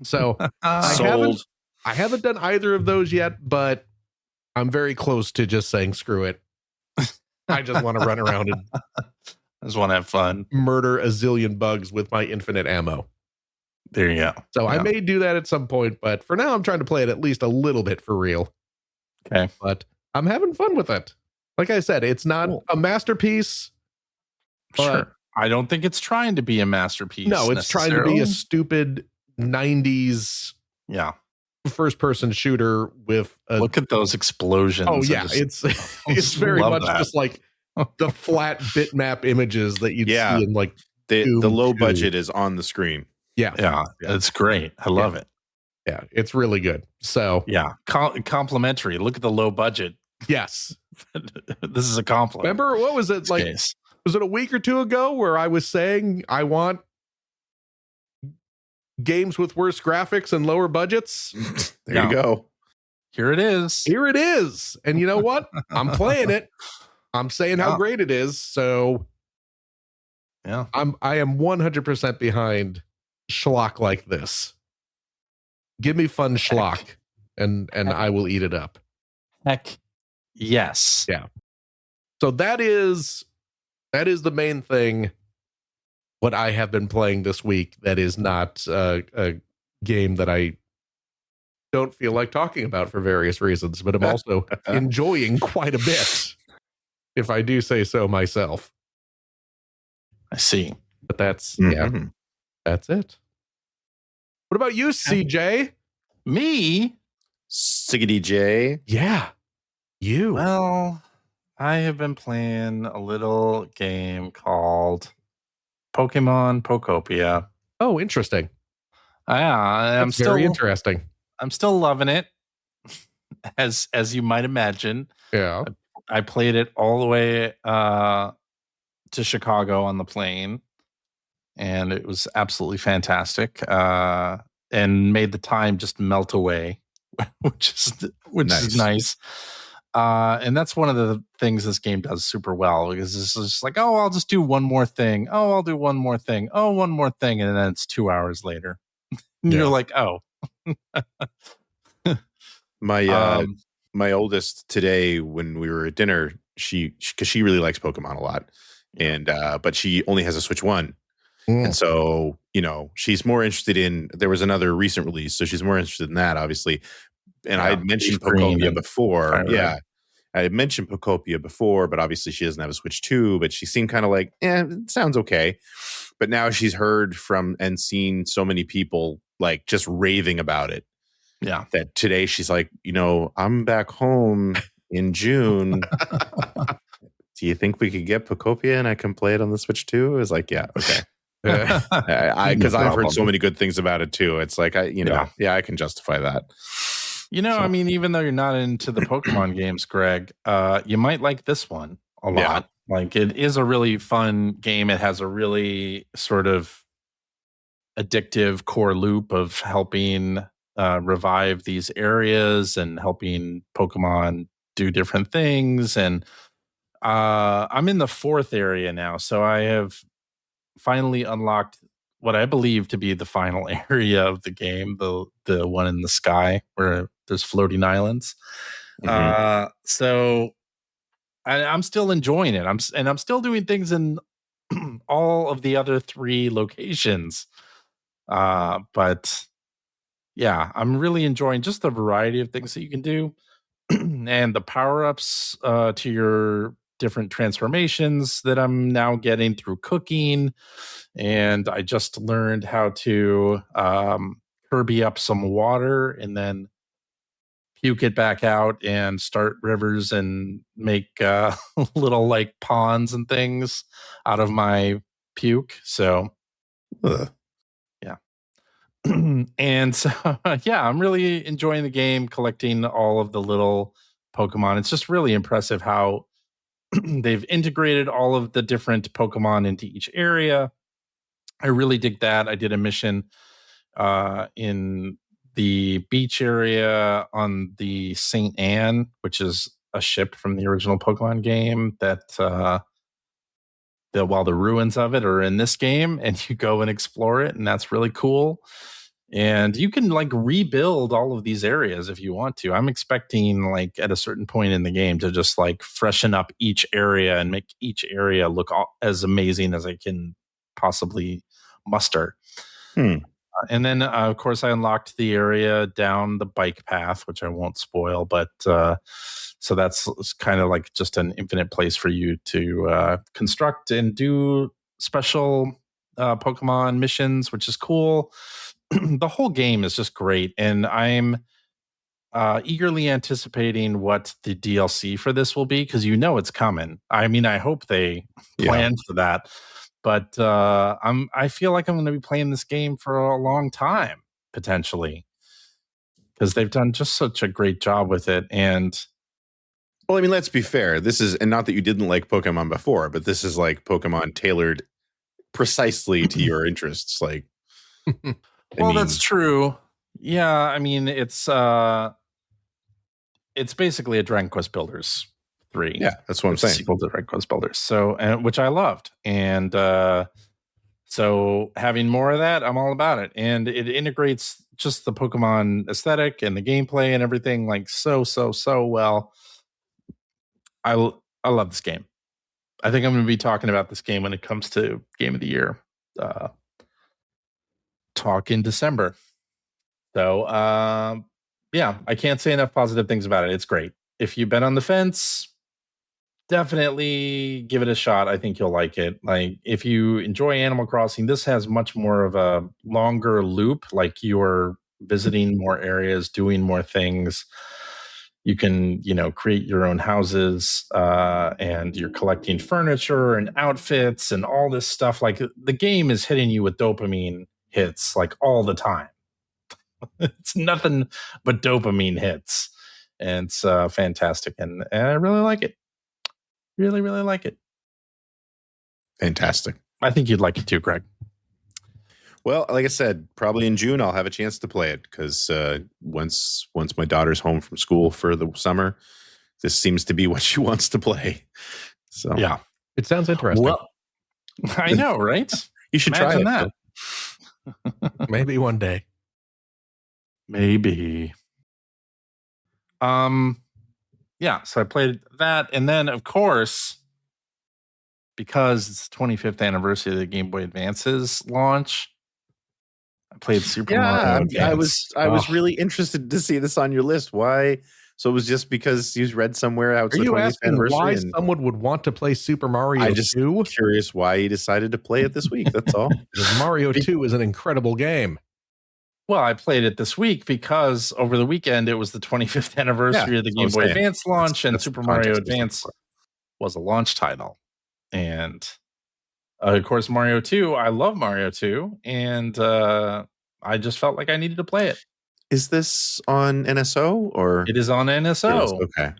So I haven't done either of those yet, but I'm very close to just saying, screw it. I just want to run around and I just want to have fun. Murder a zillion bugs with my infinite ammo. There you go. So I may do that at some point, but for now I'm trying to play it at least a little bit for real. Okay. But I'm having fun with it. Like I said, it's not a masterpiece. Sure. I don't think it's trying to be a masterpiece. No, it's trying to be a stupid 90s first person shooter with look at those explosions. Oh yeah, it's very much just like the flat bitmap images that you'd see in like the low budget is on the screen. Yeah, it's great. I love it. Yeah, it's really good. So complimentary. Look at the low budget. Yes. This is a compliment. Remember, what was it like? Was it a week or two ago where I was saying I want games with worse graphics and lower budgets? There you go. Here it is. Here it is. And you know what? I'm playing it. I'm saying how great it is. So I am 100% behind schlock like this. Give me fun schlock and I will eat it up. Heck yes. Yeah. So that is the main thing what I have been playing this week that is not a game that I don't feel like talking about for various reasons, but I'm also enjoying quite a bit, if I do say so myself. I see. But that's that's it. What about you, CJ? Me? Siggity J? Yeah. You. Well, I have been playing a little game called Pokemon Pokopia. Oh, interesting. I'm still very interesting. I'm still loving it, as you might imagine. Yeah. I played it all the way to Chicago on the plane, and it was absolutely fantastic. And made the time just melt away, which is nice. And that's one of the things this game does super well, because it's just like, oh, I'll just do one more thing. Oh, I'll do one more thing. Oh, one more thing. And then it's 2 hours later. And you're like, oh. My oldest today, when we were at dinner, because she really likes Pokemon a lot, and but she only has a Switch 1. And so, she's more interested in, there was another recent release, so she's more interested in that, obviously. And I had mentioned Pokopia before. Yeah. I had mentioned Pokopia before, but obviously she doesn't have a Switch 2, but she seemed kind of like, it sounds okay. But now she's heard from and seen so many people like just raving about it. Yeah. That today she's like, I'm back home in June. Do you think we could get Pokopia and I can play it on the Switch 2? I was like, yeah, okay. Because I've heard so many good things about it too. It's like, I can justify that. I mean, even though you're not into the Pokemon games, Greg, you might like this one a lot. Like, it is a really fun game. It has a really sort of addictive core loop of helping revive these areas and helping Pokemon do different things. And I'm in the 4th area now, so I have finally unlocked what I believe to be the final area of the game, the one in the sky where there's floating islands. So I'm still enjoying it. I'm still doing things in all of the other 3 locations. But yeah, I'm really enjoying just the variety of things that you can do and the power-ups to your different transformations that I'm now getting through cooking. And I just learned how to Kirby up some water and then puke it back out and start rivers and make little like ponds and things out of my puke. So yeah. And so yeah, I'm really enjoying the game, collecting all of the little Pokemon. It's just really impressive how they've integrated all of the different Pokemon into each area. I really dig that. I did a mission in the beach area on the St. Anne, which is a ship from the original Pokemon game that the ruins of it are in this game, and you go and explore it, and that's really cool. And you can like rebuild all of these areas if you want to. I'm expecting like at a certain point in the game to just like freshen up each area and make each area look as amazing as I can possibly muster. And then, of course, I unlocked the area down the bike path, which I won't spoil. But so that's kind of like just an infinite place for you to construct and do special Pokemon missions, which is cool. The whole game is just great. And I'm eagerly anticipating what the DLC for this will be, because it's coming. I mean, I hope they plan for that. But I feel like I'm going to be playing this game for a long time, potentially, because they've done just such a great job with it. And well, I mean, let's be fair. This is, and not that you didn't like Pokemon before, but this is like Pokemon tailored precisely to your interests. Like, that's true. Yeah, I mean, it's basically a Dragon Quest Builders 3. Yeah, that's what I'm saying. Sequel to Dragon Quest Builders. So, which I loved. And so having more of that, I'm all about it. And it integrates just the Pokemon aesthetic and the gameplay and everything like so well. I love this game. I think I'm going to be talking about this game when it comes to Game of the Year talk in December. So, yeah, I can't say enough positive things about it. It's great. If you've been on the fence, definitely give it a shot. I think you'll like it. Like, if you enjoy Animal Crossing, this has much more of a longer loop. Like, you're visiting more areas, doing more things. You can, create your own houses, and you're collecting furniture and outfits and all this stuff. Like, the game is hitting you with dopamine hits like all the time. It's nothing but dopamine hits. And it's fantastic. And I really like it. Really, really like it. Fantastic. I think you'd like it too, Greg. Well, like I said, probably in June I'll have a chance to play it, because once my daughter's home from school for the summer, this seems to be what she wants to play. So yeah, it sounds interesting. Well, I know, right? You should try that. Maybe one day. Maybe. Yeah, so I played that, and then of course, because it's the 25th anniversary of the Game Boy Advance's launch, I played Super Mario Advance. I was really interested to see this on your list. Why? So it was just because you read somewhere how it's the 20th anniversary. Why someone would want to play Super Mario 2? I'm just curious why you decided to play it this week. That's all. Because Mario 2 is an incredible game. Well, I played it this week because over the weekend it was the 25th anniversary of the Game Boy Advance launch, and Super Mario Advance was a launch title. And of course, Mario 2, I love Mario 2, and I just felt like I needed to play it. Is this on NSO or? It is on NSO. Okay.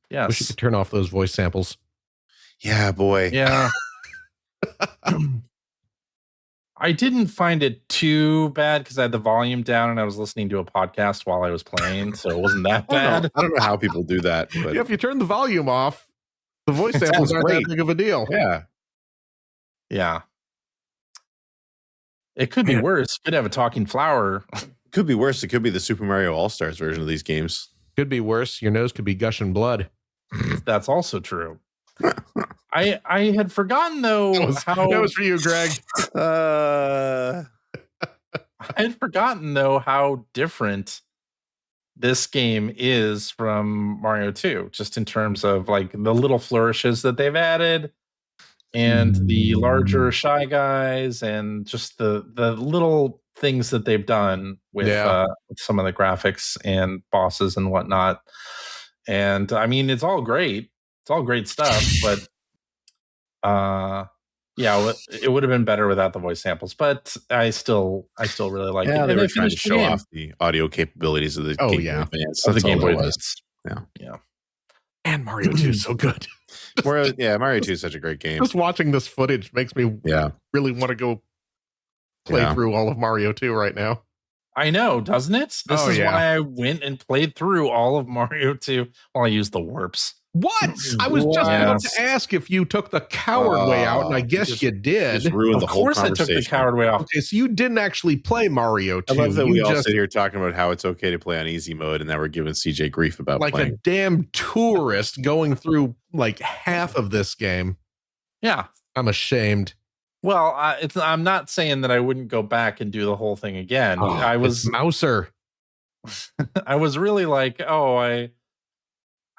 Yes. Wish you could turn off those voice samples. Yeah, boy. Yeah. I didn't find it too bad because I had the volume down and I was listening to a podcast while I was playing, so it wasn't that bad. I don't know how people do that. But yeah, if you turn the volume off, the voice samples aren't that big of a deal. Yeah. Yeah. It could be worse. Could have a talking flower. Could be worse. It could be the Super Mario All-Stars version of these games. Could be worse. Your nose could be gushing blood. That's also true. I had forgotten though that was for you, Greg. I had forgotten though how different this game is from Mario 2, just in terms of like the little flourishes that they've added and the larger Shy Guys and just the little things that they've done with some of the graphics and bosses and whatnot. And I mean, it's all great. It's all great stuff, but it would have been better without the voice samples. But I still really like it. They were trying to show off the audio capabilities of the Game Boy Advance. Of the Game Boy Advance. Yeah. And Mario 2 is so good. Mario 2 is such a great game. Just watching this footage makes me really want to go play through all of Mario 2 right now. I know, doesn't it? This is why I went and played through all of Mario 2 while I used the warps. What? I was just about to ask if you took the coward way out, and I guess you did. Just ruined the whole conversation. Of course I took the coward way off. Okay, so you didn't actually play Mario 2. I love that we all sit here talking about how it's okay to play on easy mode, and now we're giving CJ grief about like playing. A damn tourist going through like half of this game. Yeah. I'm ashamed. Well, I'm not saying that I wouldn't go back and do the whole thing again. I was Mouser. I was really like, I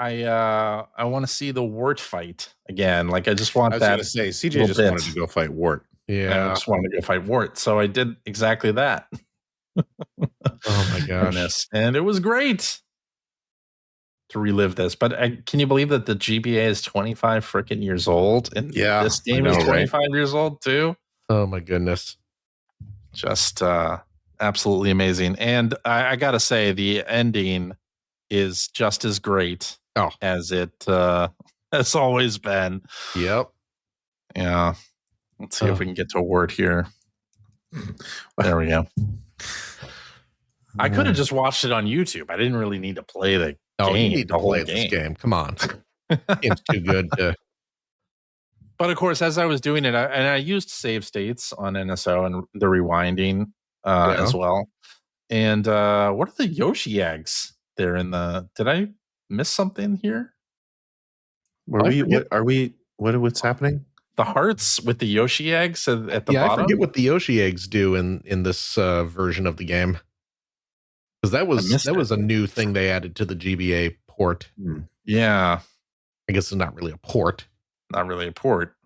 want to see the Wart fight again. Like, I just want that. I was going to say, CJ just wanted to go fight Wart. Yeah, I just wanted to go fight Wart. So I did exactly that. Oh my gosh. And it was great to relive this. But can you believe that the GBA is 25 freaking years old? And this game is 25 years old too? Oh my goodness. Just absolutely amazing. And I got to say, the ending is just as great as it has always been. Yep. Yeah. Let's see if we can get to a word here. There we go. I could have just watched it on YouTube. I didn't really need to play the game. You need to play this game. Come on. It's too good to. But of course, as I was doing it, I used save states on NSO and the rewinding as well. And what are the Yoshi eggs there in the? Did I miss something here? What's happening? The hearts with the Yoshi eggs at the bottom. I forget what the Yoshi eggs do in this version of the game. Because that was a new thing they added to the GBA port. Yeah. I guess it's not really a port. Not really a port.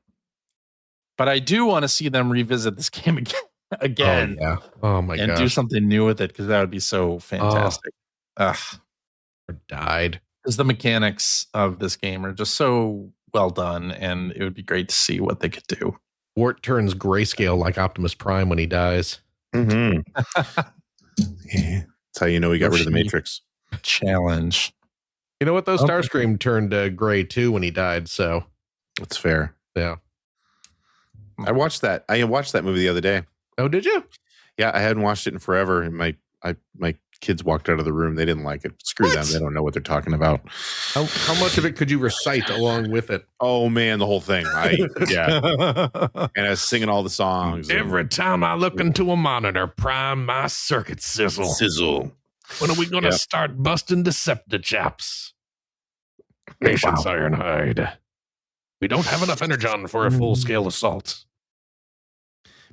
But I do want to see them revisit this game again. Oh, yeah. Oh, my god. And do something new with it, because that would be so fantastic. Or died. Because the mechanics of this game are just so well done, and it would be great to see what they could do. Wart turns grayscale like Optimus Prime when he dies. Mm-hmm. Yeah. That's how you know he got rid of the Matrix. Challenge. You know what, though? Starscream turned gray too when he died, so that's fair. Yeah. I watched that movie the other day. Oh, did you? Yeah, I hadn't watched it in forever, and my kids walked out of the room. They didn't like it. Screw them. They don't know what they're talking about. How much of it could you recite along with it? Oh man, the whole thing. And I was singing all the songs. Every time I look into a monitor, prime my circuit sizzle. When are we going to start busting Deceptichaps? Patience, Ironhide. We don't have enough energon for a full-scale assault.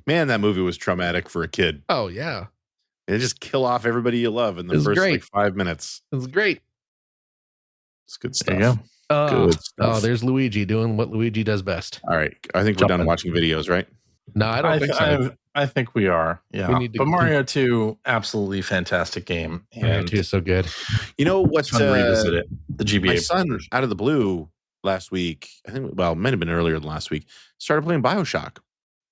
Man, that movie was traumatic for a kid. Oh, yeah. And just kill off everybody you love in the first 5 minutes. It was great. It's good stuff. There you go. Good stuff. Oh, there's Luigi doing what Luigi does best. All right. I think we're done watching videos, right? No, I don't think so. I think we are. Yeah. But Mario 2, absolutely fantastic game. Mario 2 is so good. You know what's revisit it? The GBA. My son, out of the blue last week, I think, well, it might have been earlier than last week, started playing BioShock.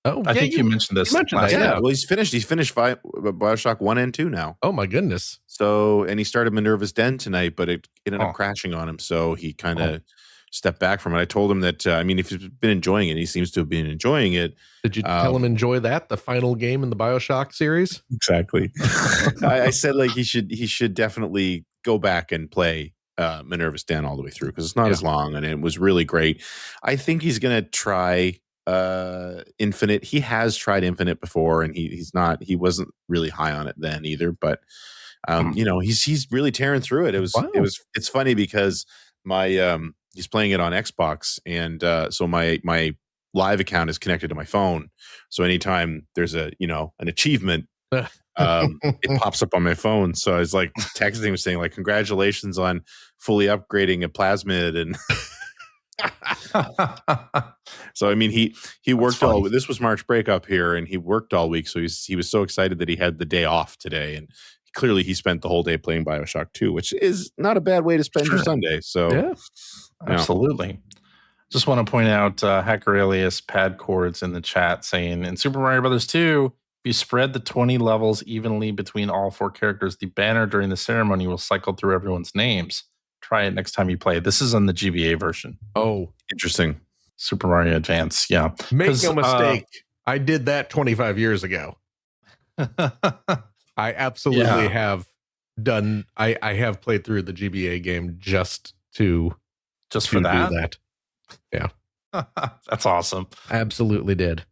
Oh, I think you mentioned this. Yeah. Well, he's finished BioShock 1 and 2 now. Oh my goodness. So, and he started Minerva's Den tonight, but it ended up crashing on him. So he kind of stepped back from it. I told him that, if he's been enjoying it, he seems to have been enjoying it. Did you tell him enjoy that, the final game in the BioShock series? Exactly. I said like he should definitely go back and play Minerva's Den all the way through, because it's not as long, and it was really great. I think he's going to try Infinite. He has tried Infinite before, and he wasn't really high on it then either. But he's really tearing through it. It's funny because he's playing it on Xbox, and so my live account is connected to my phone. So anytime there's an achievement, it pops up on my phone. So I was like texting him saying like, congratulations on fully upgrading a plasmid. And so, I mean, he worked this was March break up here, and he worked all week. So he was so excited that he had the day off today. And clearly he spent the whole day playing BioShock 2, which is not a bad way to spend your Sunday. So yeah, absolutely. Just want to point out Hacker Alias Pad Chords in the chat saying, in Super Mario Brothers 2, if you spread the 20 levels evenly between all 4 characters, the banner during the ceremony will cycle through everyone's names. Try it next time you play. This is on the GBA version. Oh, interesting. Super Mario Advance, yeah. Make no mistake, I did that 25 years ago. I absolutely have done. I have played through the GBA game just for that. Do that. Yeah. That's awesome. Absolutely did.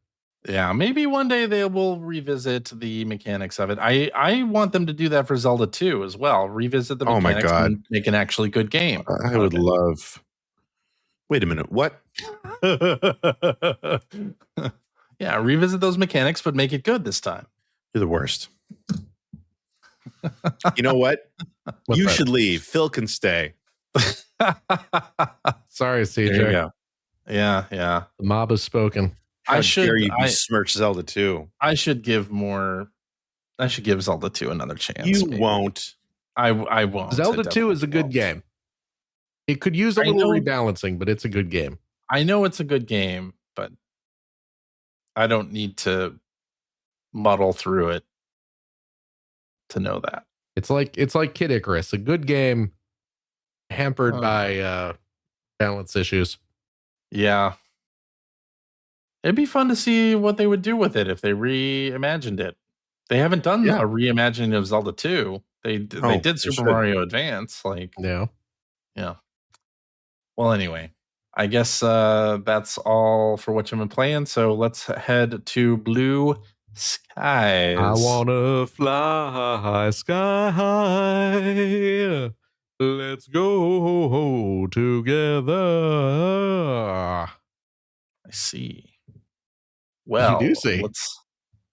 Yeah, maybe one day they will revisit the mechanics of it. I want them to do that for Zelda 2 as well. Revisit the mechanics and make an actually good game. I would love. Wait a minute. What? Yeah, revisit those mechanics, but make it good this time. You're the worst. You know what? You should leave. Phil can stay. Sorry, CJ. There you go. Yeah. The mob has spoken. How dare you besmirch Zelda 2? I should give Zelda 2 another chance. You won't. I won't. Zelda 2 is a good game. It could use a little rebalancing, but it's a good game. I know it's a good game, but I don't need to muddle through it to know that. It's like Kid Icarus, a good game hampered by balance issues. Yeah. It'd be fun to see what they would do with it if they reimagined it. They haven't done a reimagining of Zelda 2. They did Super Mario Advance. Yeah. Well, anyway, I guess that's all for what you've been playing. So let's head to Blue Skies. I wanna fly sky high. Let's go together. I see. Well, you do see. Let's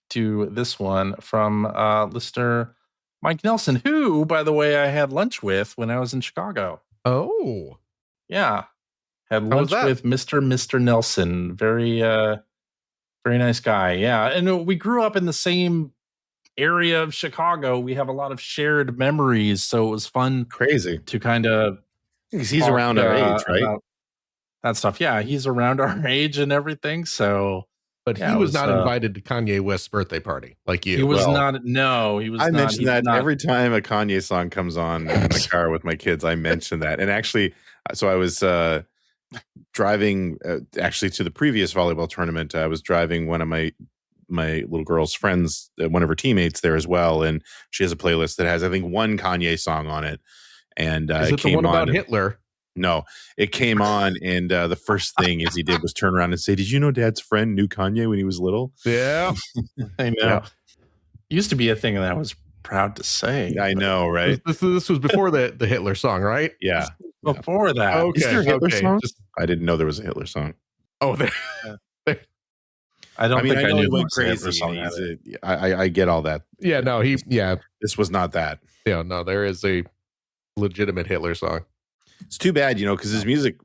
do this one from listener Mike Nelson, who, by the way, I had lunch with when I was in Chicago. Oh. Yeah. Had lunch with Mr. Nelson. Very nice guy. Yeah. And we grew up in the same area of Chicago. We have a lot of shared memories. So it was fun. Crazy. To kind of. He's around our age, right? That stuff. Yeah. He's around our age and everything. So. But he was not invited to Kanye West's birthday party like you. He was not. No, he was not. I mention that every time a Kanye song comes on in the car with my kids. I mention that. And actually, so I was driving actually to the previous volleyball tournament. I was driving one of my little girl's friends, one of her teammates there as well. And she has a playlist that has, I think, one Kanye song on it. And is it the one about Hitler? No, it came on, and the first thing he did was turn around and say, "Did you know Dad's friend knew Kanye when he was little?" Yeah, I know. Yeah. Used to be a thing that I was proud to say. I know, right? This was before the Hitler song, right? Yeah, before that. Okay, is there a Hitler song? I didn't know there was a Hitler song. Oh, there. I knew he went crazy. I get all that. Yeah, no, This was not that. Yeah, no, there is a legitimate Hitler song. It's too bad, because his music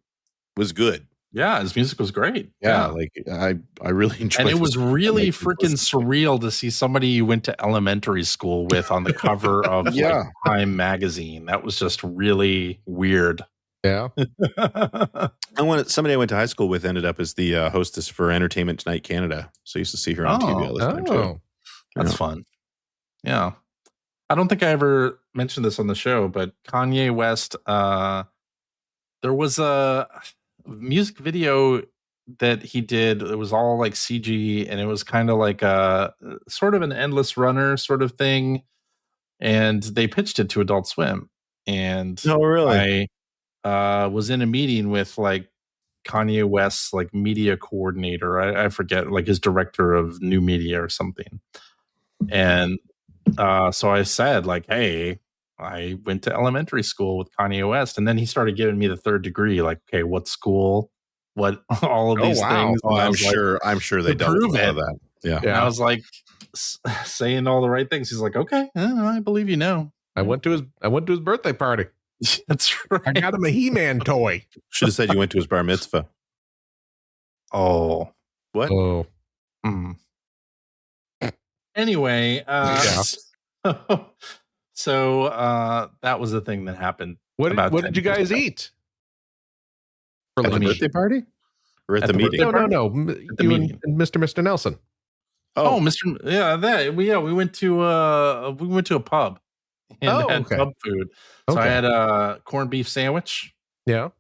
was good. Yeah, his music was great. Yeah, I really enjoyed it. And it was really freaking surreal to see somebody you went to elementary school with on the cover of Time magazine. That was just really weird. Yeah. Somebody I went to high school with ended up as the hostess for Entertainment Tonight Canada. So I used to see her on TV all the time too. That's fun. Yeah. I don't think I ever mentioned this on the show, but Kanye West, there was a music video that he did. It was all like CG, and it was kind of like a sort of an Endless Runner sort of thing. And they pitched it to Adult Swim. And really? I was in a meeting with like Kanye West's like media coordinator. I forget, like his director of new media or something. And so I said, like, hey, I went to elementary school with Kanye West. And then he started giving me the third degree, like, okay, what school, what, all of these things. Oh, And I'm sure they dealt with all of that. Yeah. And I was like saying all the right things. He's like, okay, I believe you know. I went to his birthday party. That's right. I got him a He-Man toy. Should have said you went to his bar mitzvah. Oh. What? Oh. Anyway, so that was the thing that happened. What did you guys eat? At the birthday party? Or at the meeting? No. You and Mr. Nelson. Oh, Mr. Yeah, that we went to a pub and had pub food. So I had a corned beef sandwich. Yeah,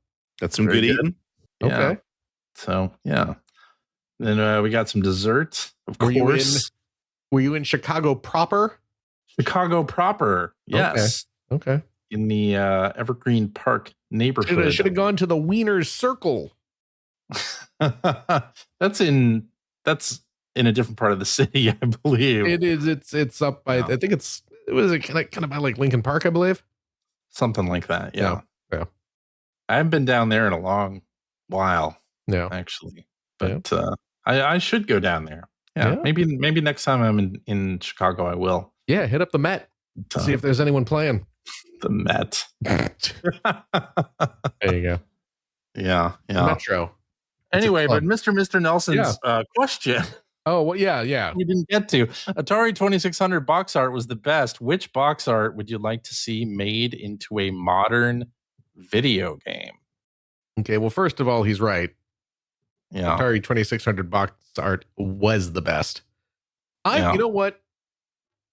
that's some good eating. Yeah. Okay. So yeah, then we got some dessert. Of course. Were you in Chicago proper? Chicago proper. Yes. Okay. In the Evergreen Park neighborhood. Should have gone to the Wiener's Circle. That's in a different part of the city, I believe. It is. It's up by. I think it was kind of by like Lincoln Park, I believe. Something like that. Yeah. Yeah. I haven't been down there in a long while. Yeah. Actually, but I should go down there. Yeah. Maybe next time I'm in Chicago, I will. Yeah. Hit up the Met. See if there's anyone playing. The Met. There you go. Yeah. Metro. Anyway, but Mr. Nelson's question. Oh, well, yeah. We didn't get to. Atari 2600 box art was the best. Which box art would you like to see made into a modern video game? Okay, well, first of all, he's right. Yeah. Atari 2600 box art was the best. You know what?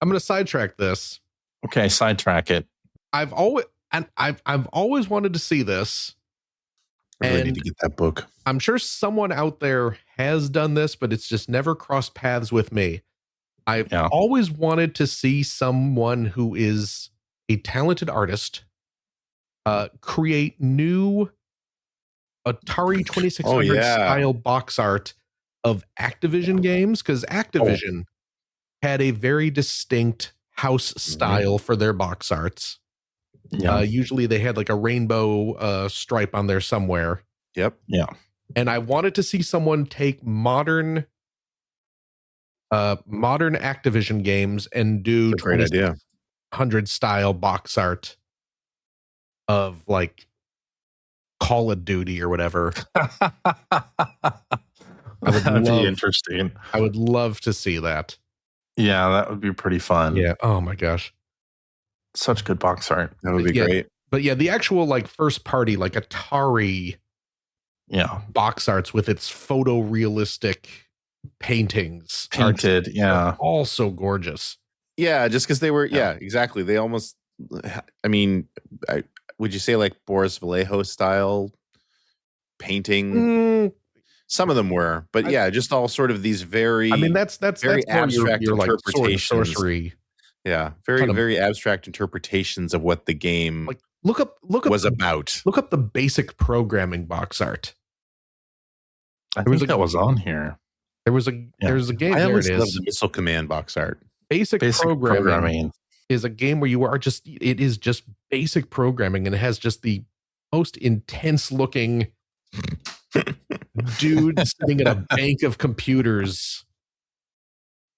I'm going to sidetrack this. Okay, sidetrack it. I've always wanted to see this. I really need to get that book. I'm sure someone out there has done this, but it's just never crossed paths with me. I've always wanted to see someone who is a talented artist create new Atari 2600 style box art of Activision games, because Activision had a very distinct house style for their box arts. Yeah. Usually they had like a rainbow stripe on there somewhere. Yep. Yeah. And I wanted to see someone take modern Activision games and do 100 style box art of like Call of Duty or whatever. That'd be interesting. I would love to see that. Yeah, that would be pretty fun. Yeah. Oh my gosh. Such good box art. That would be great. But yeah, the actual like first party, like Atari box arts with its photorealistic paintings. Painted, are all so gorgeous. Yeah, just because they were, exactly. They almost, I mean, would you say like Boris Vallejo style painting? Some of them were, but just all sort of these very, that's very abstract your interpretations. Sword sorcery. Yeah, very abstract interpretations of what the game look up about. Look up the basic programming box art. I think that was on here. There was a game. I always love the Missile Command box art. Basic programming is a game where it is just basic programming, and it has just the most intense looking dude sitting in a bank of computers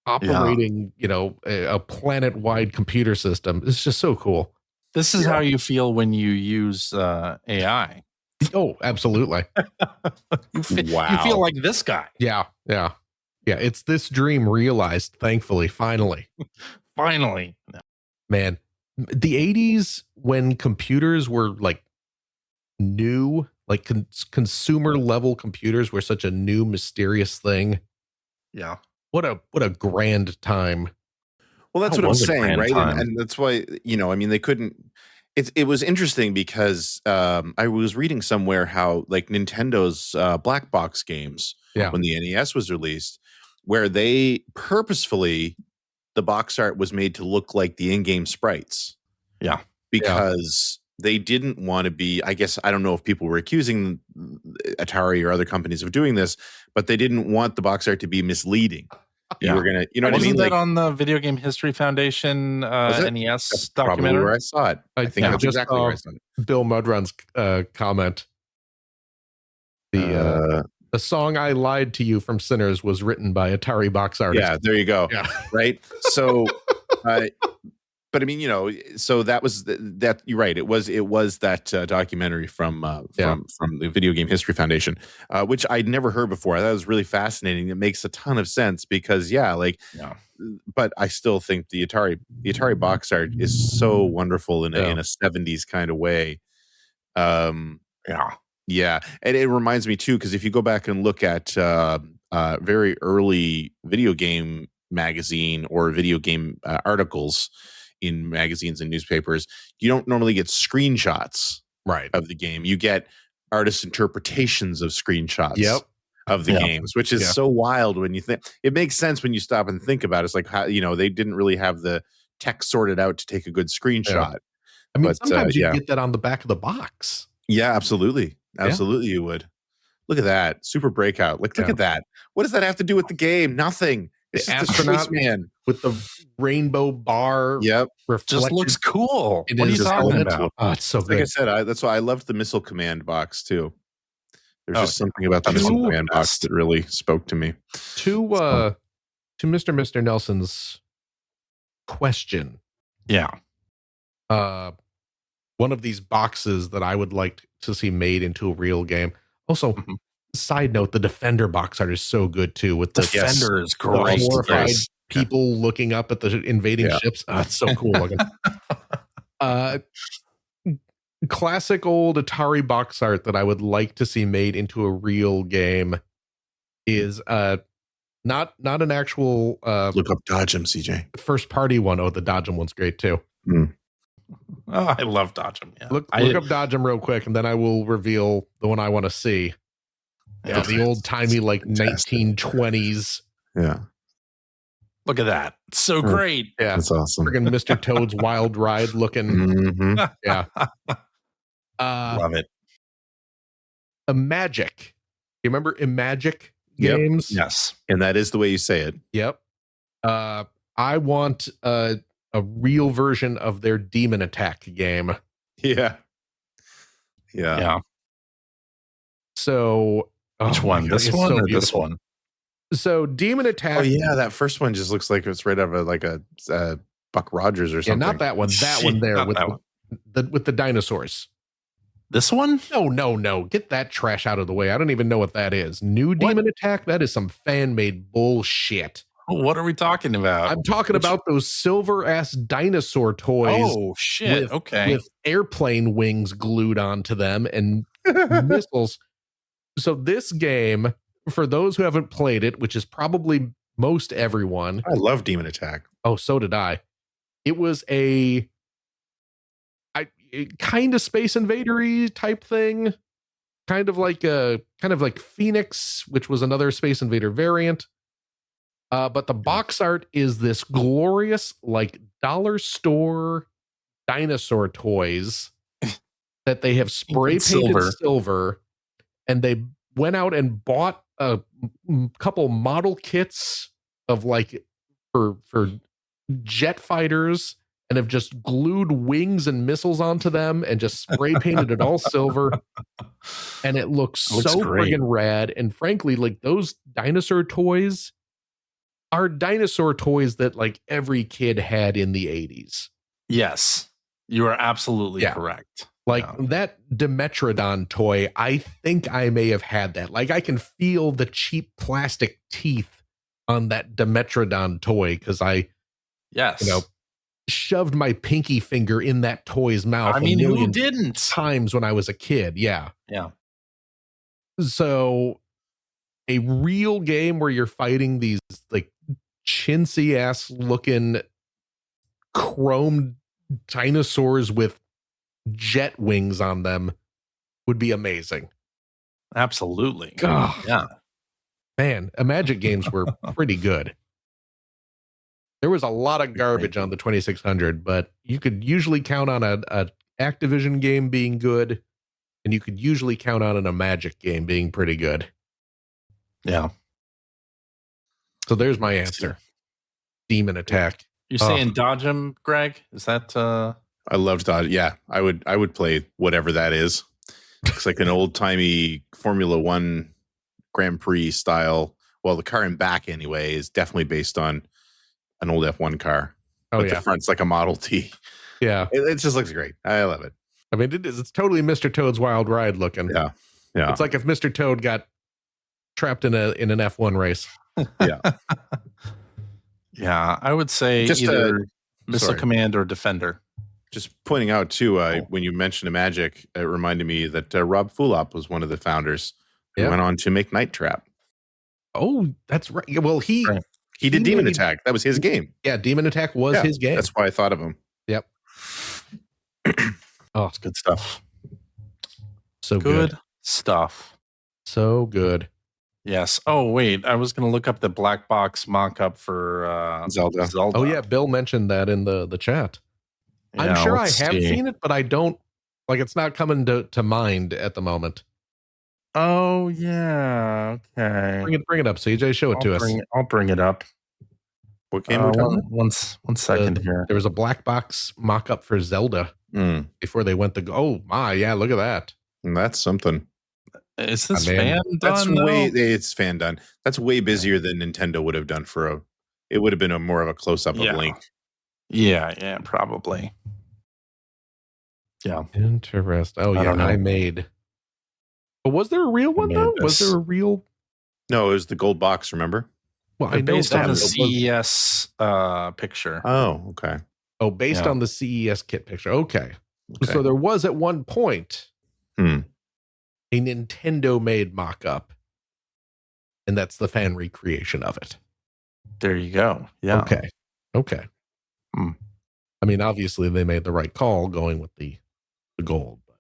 operating, a planet-wide computer system. It's just so cool. This is how you feel when you use AI. Oh, absolutely. You feel like this guy. Yeah. It's this dream realized, thankfully, finally. Finally. Man, the 80s when computers were like new, like consumer level computers were such a new, mysterious thing. Yeah. What a grand time. Well, that's what I'm saying, right? And that's why, they couldn't. It was interesting because I was reading somewhere how like Nintendo's black box games when the NES was released, where they purposefully, the box art was made to look like the in-game sprites. Yeah. Because they didn't want to be, I guess, I don't know if people were accusing Atari or other companies of doing this, but they didn't want the box art to be misleading. Yeah. You were gonna, you know what I mean? Wasn't that on the Video Game History Foundation NES That's documentary? probably where I saw it. I think that's exactly where I saw it. Bill Mudrun's comment. The song "I Lied to You" from Sinners was written by Atari box artists. Yeah, there you go. Yeah. Right. So, but I mean, you know, so that was that. You're right. It was that documentary from the Video Game History Foundation, which I'd never heard before. I thought it was really fascinating. It makes a ton of sense because, but I still think the Atari box art is so wonderful in a 70s kind of way. Yeah, and it reminds me too, because if you go back and look at very early video game magazine or video game articles in magazines and newspapers, you don't normally get screenshots of the game. You get artist interpretations of screenshots of the games, which is so wild when you think. It makes sense when you stop and think about it. It's like, how, you know, they didn't really have the text sorted out to take a good screenshot. Yeah. I mean, sometimes you get that on the back of the box. Yeah, absolutely. Absolutely, you would. Look at that. Super Breakout. Look at that. What does that have to do with the game? Nothing. It's the just astronaut man with the rainbow bar. Yep. Just looks cool. What are you talking about? Oh, it's so good. Like I said, that's why I loved the Missile Command box too. There's just something about the Missile Command box that really spoke to me. To Mr. Nelson's question. Yeah. One of these boxes that I would like to see made into a real game. Also, side note, the Defender box art is so good too. With the Defender is great. Horrified people looking up at the invading ships. It's so cool looking. Classic old Atari box art that I would like to see made into a real game is not an actual look up Dodgem, CJ. First party one. Oh, the Dodgem one's great too. Oh, I love Dodgem. Yeah. Look up Dodgem real quick, and then I will reveal the one I want to see. Yeah, the old timey like 1920s. Yeah. Look at that. It's so great. Yeah. That's awesome. Friggin' Mr. Toad's Wild Ride looking. Yeah. Love it. Magic. You remember Magic games? Yes. And that is the way you say it. Yep. I want a real version of their Demon Attack game. Yeah. So which one? This one or this one? So Demon Attack. Oh yeah, that first one just looks like it's right out of like a Buck Rogers or something. Yeah, not that one. That one there with the dinosaurs. This one? No. Get that trash out of the way. I don't even know what that is. New Demon Attack? That is some fan-made bullshit. What are we talking about? I'm talking about those silver-ass dinosaur toys. Oh, shit. With airplane wings glued onto them and missiles. So this game, for those who haven't played it, which is probably most everyone. I love Demon Attack. Oh, so did I. It was a kind of Space Invader-y type thing. Kind of like Phoenix, which was another Space Invader variant. But the box art is this glorious, like dollar store dinosaur toys that they have spray painted silver, and they went out and bought a couple model kits of like for jet fighters, and have just glued wings and missiles onto them and just spray painted it all silver, and it looks so friggin' rad. And frankly, like those dinosaur toys are dinosaur toys that like every kid had in the 80s. Yes, you are absolutely correct. Like that Dimetrodon toy, I think I may have had that. Like I can feel the cheap plastic teeth on that Dimetrodon toy because I, shoved my pinky finger in that toy's mouth. I mean, who didn't? Times when I was a kid. Yeah. So a real game where you're fighting these like chintzy ass looking chrome dinosaurs with jet wings on them would be amazing. Absolutely. Yeah. Man, Magic games were pretty good. There was a lot of garbage on the 2600, but you could usually count on a Activision game being good. And you could usually count on a Magic game being pretty good. Yeah. So there's my answer. Demon Attack. You saying dodge him, Greg? Is that I loved dodge. Yeah, I would play whatever that is. It's like an old timey Formula One Grand Prix style. Well, the car in back anyway is definitely based on an old F1 car. Oh, but the front's like a Model T. Yeah. It just looks great. I love it. I mean, it's totally Mr. Toad's Wild Ride looking. Yeah. Yeah. It's like if Mr. Toad got trapped in an F1 race. Yeah. Yeah, I would say just either Missile Command or Defender. Just pointing out, too, when you mentioned Magic, it reminded me that Rob Fulop was one of the founders who went on to make Night Trap. Oh, that's right. Well, he did Demon Attack. That was his game. Yeah, Demon Attack was his game. That's why I thought of him. Yep. Oh, it's good stuff. So good stuff. So good. Yes. Oh, wait. I was going to look up the black box mock-up for Zelda. Oh, yeah. Bill mentioned that in the chat. Yeah, I'm sure I have seen it, but I don't, like, it's not coming to mind at the moment. Oh, yeah. Okay. Bring it up, CJ. Show it to us. I'll bring it up. What game we're talking about? One second here. There was a black box mock-up for Zelda before they went to oh, my, yeah, look at that. And that's something. Is this fan done? It's fan done. That's way busier than Nintendo would have done it would have been more of a close-up of Link. Yeah, probably. Yeah. Interesting. Oh, yeah, I made. But was there a real one, though? Was there a real? No, it was the gold box, remember? Well, I know based on the CES picture. Oh, okay. Oh, based on the CES kit picture. Okay. So there was at one point a Nintendo-made mock-up, and that's the fan recreation of it. There you go. Yeah. Okay. I mean, obviously, they made the right call going with the gold. But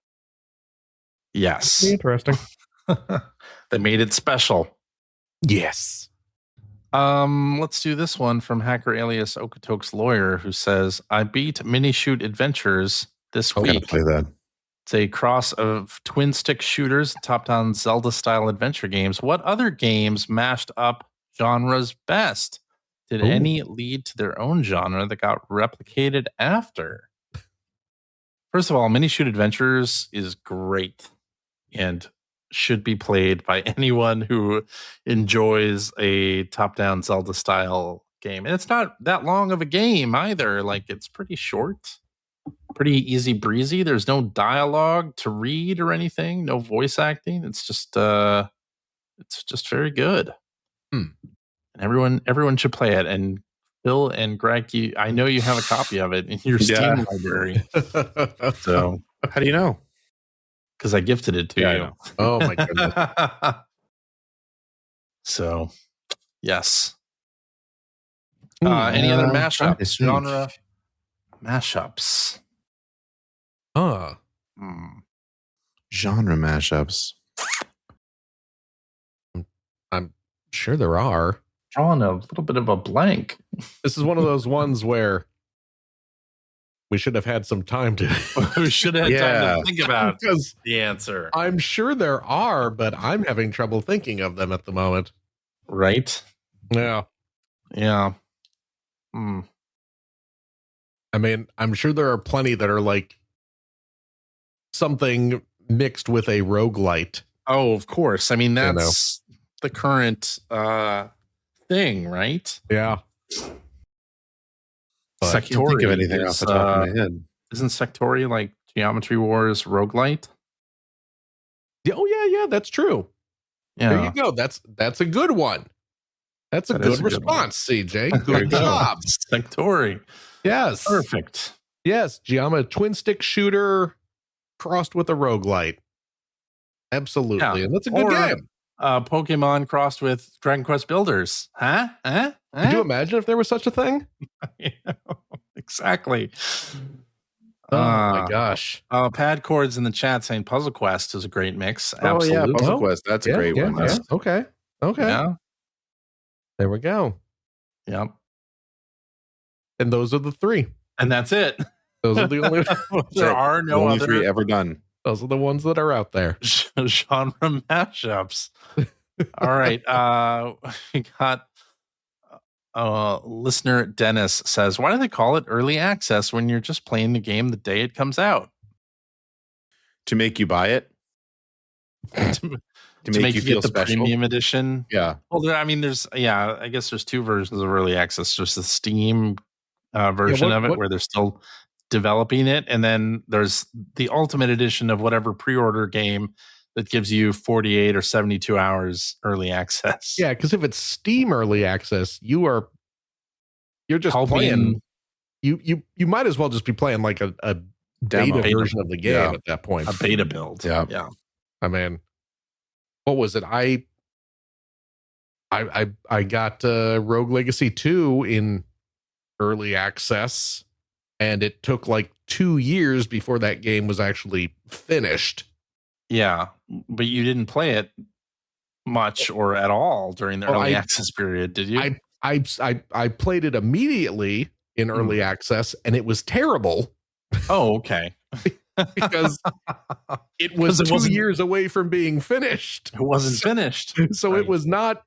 yes. Interesting. They made it special. Yes. Let's do this one from hacker alias Okatok's lawyer, who says, I beat Mini Shoot Adventures this week. Gotta play that. It's a cross of twin stick shooters, top-down Zelda-style adventure games. What other games mashed up genres best? Did any lead to their own genre that got replicated after? First of all, Mini Shoot Adventures is great and should be played by anyone who enjoys a top-down Zelda-style game. And it's not that long of a game either. Like, it's pretty short. Pretty easy breezy. There's no dialogue to read or anything, no voice acting. It's just very good. And everyone should play it. And Bill and Greg, I know you have a copy of it in your Steam library. So how do you know? Because I gifted it to you. Oh my goodness. So yes. Any other mashups? Genre mashups. Genre mashups. I'm sure there are. Drawing a little bit of a blank. This is one of those ones where we should have had some time to we should have had time to think about the answer. I'm sure there are, but I'm having trouble thinking of them at the moment. Right? Yeah. I mean, I'm sure there are plenty that are like something mixed with a roguelite. Oh, of course. I mean, that's the current thing, right? Yeah. Sectori. I can't think of anything off the top of my head. Isn't Sectori like Geometry Wars roguelite? Oh, yeah, that's true. Yeah. There you go. That's a good one. That's a good response, CJ. Good job. Sectori. Yes. Perfect. Yes. Twin stick shooter crossed with a roguelite. Absolutely. Yeah. And that's a good game. Pokemon crossed with Dragon Quest Builders. Huh? Could you imagine if there was such a thing? Exactly. Oh my gosh. Pad Chords in the chat saying Puzzle Quest is a great mix. Absolutely. Oh, yeah. Puzzle Quest. That's a great one. Yeah. Okay. Yeah. There we go. Yep. And those are the three. And that's it. Those are the only. There are no other three ever done. Those are the ones that are out there. Genre mashups. All right. We got listener Dennis says, why do they call it early access when you're just playing the game the day it comes out? To make you buy it. to make you feel get the special premium edition. Yeah. Well, I mean, I guess there's two versions of early access. There's the Steam version of it where they're still developing it, and then there's the ultimate edition of whatever pre-order game that gives you 48 or 72 hours early access. Yeah, because if it's Steam early access, you're just playing. You might as well just be playing like a beta version of the game at that point. A beta build. Yeah. I mean, what was it? I got Rogue Legacy 2 in early access, and it took like 2 years before that game was actually finished. Yeah, but you didn't play it much or at all during the early access period, did you? I played it immediately in early access, and it was terrible. Oh, okay. Because it was 2 years away from being finished. It wasn't finished. So right. It was not.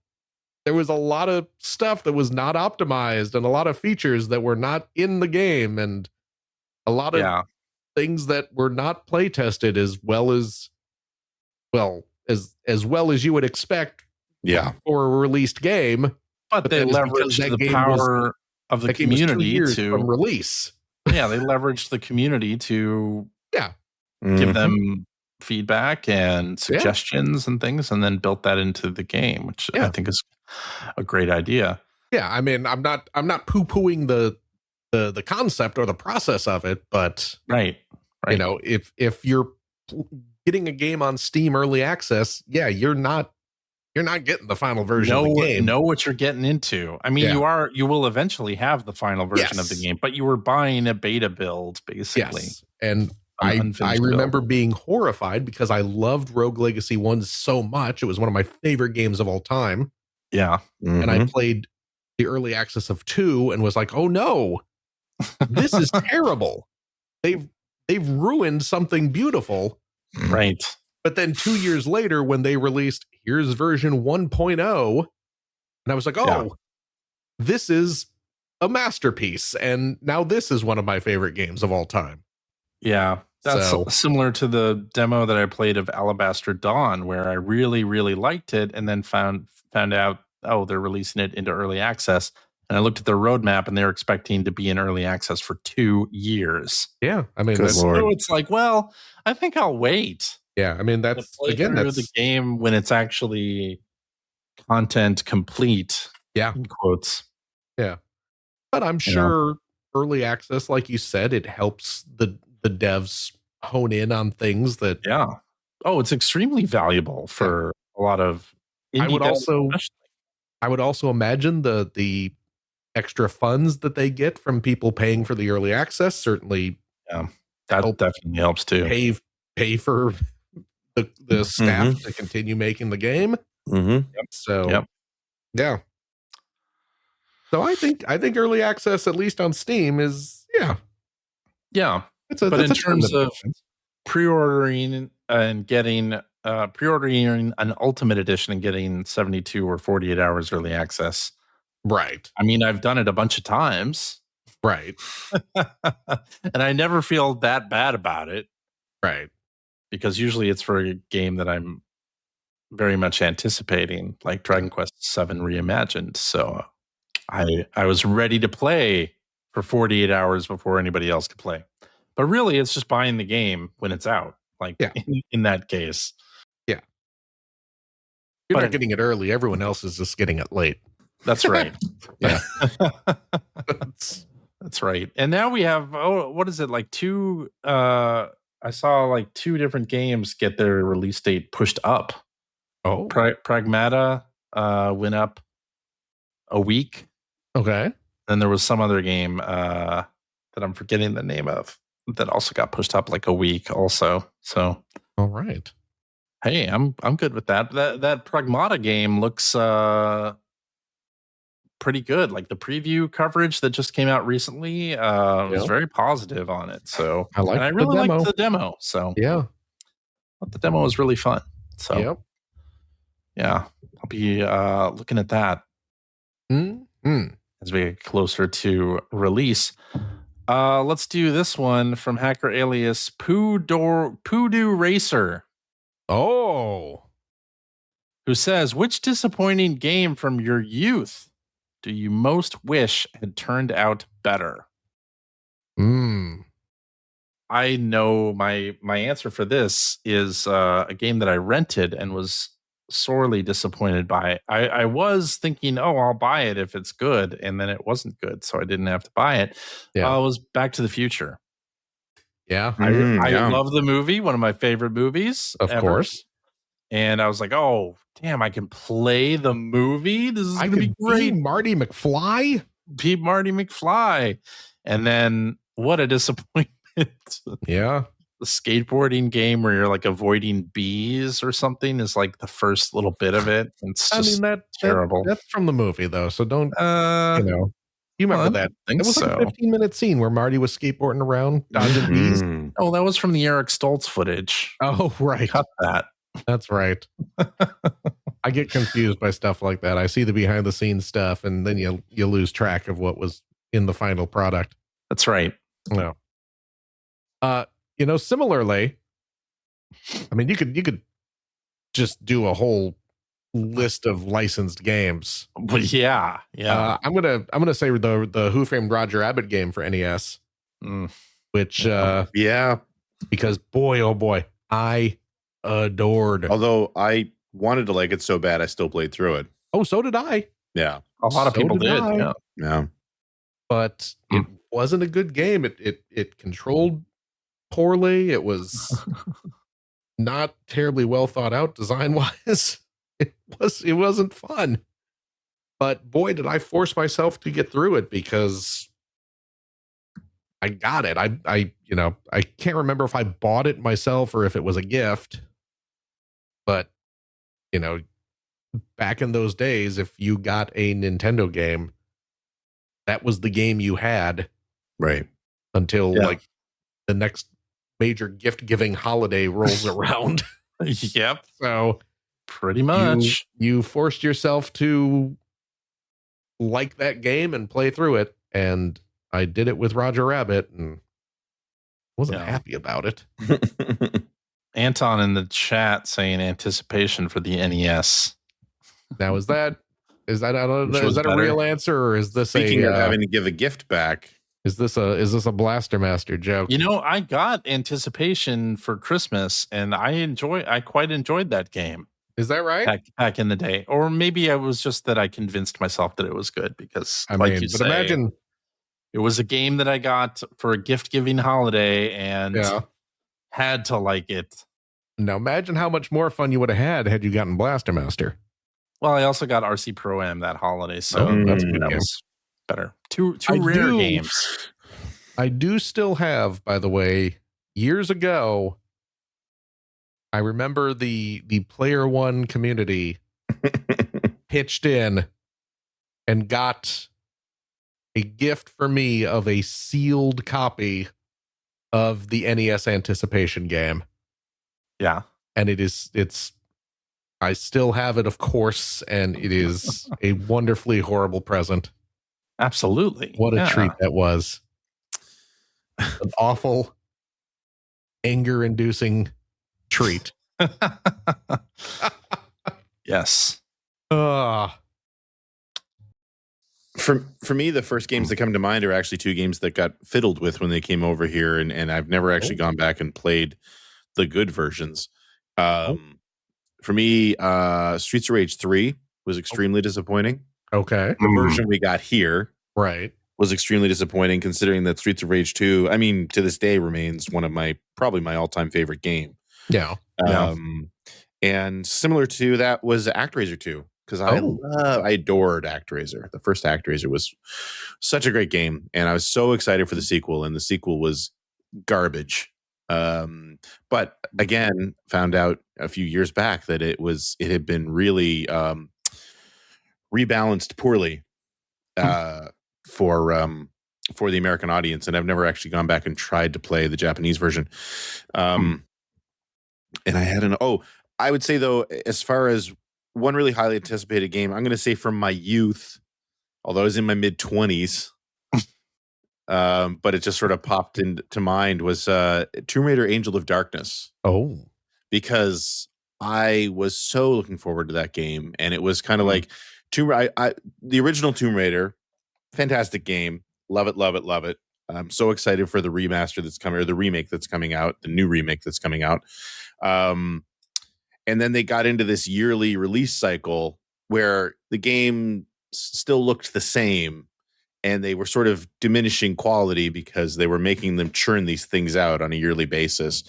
There was a lot of stuff that was not optimized, and a lot of features that were not in the game, and a lot of things that were not play tested as well as you would expect. Yeah, for a released game. But they leveraged the power of the community to release. Yeah, they leveraged the community to mm-hmm. give them feedback and suggestions and things, and then built that into the game, which I think is a great idea. Yeah, I mean, I'm not poo-pooing the concept or the process of it, but right. You know, if you're getting a game on Steam early access, you're not getting the final version of the game. Know what you're getting into. I mean, you will eventually have the final version of the game, but you were buying a beta build, basically. Yes. And I remember being horrified because I loved Rogue Legacy 1 so much. It was one of my favorite games of all time. Yeah. Mm-hmm. And I played the early access of 2 and was like, oh no, this is terrible. They've ruined something beautiful. Right. But then 2 years later, when they released, here's version 1.0, and I was like, this is a masterpiece. And now this is one of my favorite games of all time. Yeah. That's similar to the demo that I played of Alabaster Dawn, where I really, really liked it, and then found out, they're releasing it into early access. And I looked at their roadmap, and they're expecting to be in early access for 2 years. Yeah. I mean, so it's like, well, I think I'll wait. Yeah, I mean, that's the game when it's actually content complete. Yeah, in quotes. Yeah, but I'm sure early access, like you said, it helps the devs hone in on things that. Yeah. Oh, it's extremely valuable for a lot of. I would also imagine the extra funds that they get from people paying for the early access certainly. Yeah, that definitely helps too. Pay for the staff to continue making the game. Mm-hmm. So, yeah. So I think early access, at least on Steam, is But in terms of pre-ordering and getting pre-ordering an Ultimate Edition and getting 72 or 48 hours early access, right? I mean, I've done it a bunch of times, right? And I never feel that bad about it, right? Because usually it's for a game that I'm very much anticipating, like Dragon Quest VII Reimagined. So I was ready to play for 48 hours before anybody else could play. But really, it's just buying the game when it's out, like in that case. Yeah. You're not getting it early. Everyone else is just getting it late. That's right. Yeah. That's right. And now we have, what is it, like two... I saw like 2 different games get their release date pushed up. Oh, Pragmata went up a week. Okay. Then there was some other game that I'm forgetting the name of that also got pushed up like a week also. So, all right. Hey, I'm good with that. That Pragmata game looks pretty good. Like the preview coverage that just came out recently was very positive on it. So I really liked the demo. So yeah. thought the demo was really fun. So, yeah, I'll be looking at that as we get closer to release. Let's do this one from hacker alias Poodoo Racer. Oh. Who says, which disappointing game from your youth do you most wish had turned out better? I know my answer for this is a game that I rented and was sorely disappointed by. I was thinking, I'll buy it if it's good, and then it wasn't good, so I didn't have to buy it. It was Back to the Future. Yeah. I love the movie, one of my favorite movies. Of course. And I was like, oh, damn, I can play the movie? This is going to be great. Marty McFly? Be Marty McFly. And then what a disappointment. Yeah. The skateboarding game where you're like avoiding bees or something is like the first little bit of it. It's just terrible. That's from the movie, though. So don't, you remember that. It was like a 15-minute scene where Marty was skateboarding around, dodging bees. Oh, that was from the Eric Stoltz footage. Oh, right. Cut that. That's right. I get confused by stuff like that. I see the behind the scenes stuff, and then you lose track of what was in the final product. That's right. No. Similarly, I mean, you could just do a whole list of licensed games. But yeah. I'm gonna say the Who Framed Roger Rabbit game for NES, which because boy, oh boy, I adored. Although I wanted to like it so bad, I still played through it. Oh, so did I. Yeah, a lot of people did. Yeah, but it wasn't a good game. It controlled poorly. It was not terribly well thought out design wise. It wasn't fun. But boy, did I force myself to get through it because I got it. I can't remember if I bought it myself or if it was a gift. But, back in those days, if you got a Nintendo game, that was the game you had. Right. Until like the next major gift giving holiday rolls around. Yep. So pretty much you forced yourself to like that game and play through it. And I did it with Roger Rabbit and wasn't happy about it. Anton in the chat saying anticipation for the NES. Now, is that a real answer, or is this speaking of having to give a gift back? Is this a Blaster Master joke? I got Anticipation for Christmas, and I quite enjoyed that game. Is that right? Back in the day, or maybe I was just that I convinced myself that it was good because, imagine it was a game that I got for a gift giving holiday and had to like it. Now imagine how much more fun you would have had you gotten Blaster Master. Well, I also got RC Pro Am that holiday, so that was better. Two rare games. I do still have, by the way, years ago, I remember the Player One community pitched in and got a gift for me of a sealed copy of the NES Anticipation game. Yeah. And I still have it, of course, and it is a wonderfully horrible present. Absolutely. What a treat that was. An awful, anger-inducing treat. Yes. For me, the first games that come to mind are actually two games that got fiddled with when they came over here, and I've never actually gone back and played the good versions. For me, Streets of Rage 3 was extremely disappointing. Okay. The version we got here was extremely disappointing, considering that Streets of Rage 2, I mean, to this day remains one of probably my all-time favorite game. Yeah. And similar to that was ActRaiser 2, because I adored ActRaiser. The first ActRaiser was such a great game, and I was so excited for the sequel, and the sequel was garbage. But again, found out a few years back that it had been really rebalanced poorly for the American audience, and I've never actually gone back and tried to play the Japanese version. And I had I would say though, as far as one really highly anticipated game, I'm going to say from my youth, although I was in my mid 20s, but it just sort of popped into mind was Tomb Raider Angel of Darkness. Oh, because I was so looking forward to that game, and it was kind of like the original Tomb Raider, fantastic game, love it, love it, love it. I'm so excited for the remaster that's coming, or the remake that's coming out, the new remake that's coming out. And then they got into this yearly release cycle where the game still looked the same, and they were sort of diminishing quality because they were making them churn these things out on a yearly basis.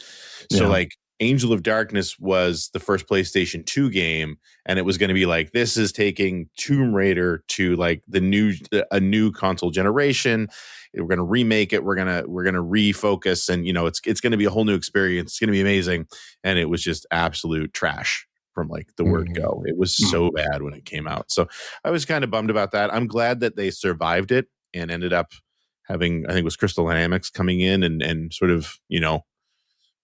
So like Angel of Darkness was the first PlayStation 2 game, and it was going to be like, this is taking Tomb Raider to like a new console generation. We're going to remake it. We're going to refocus, and it's going to be a whole new experience. It's going to be amazing. And it was just absolute trash from like the word go. It was so bad when it came out. So I was kind of bummed about that. I'm glad that they survived it and ended up having, I think it was Crystal Dynamics coming in and sort of,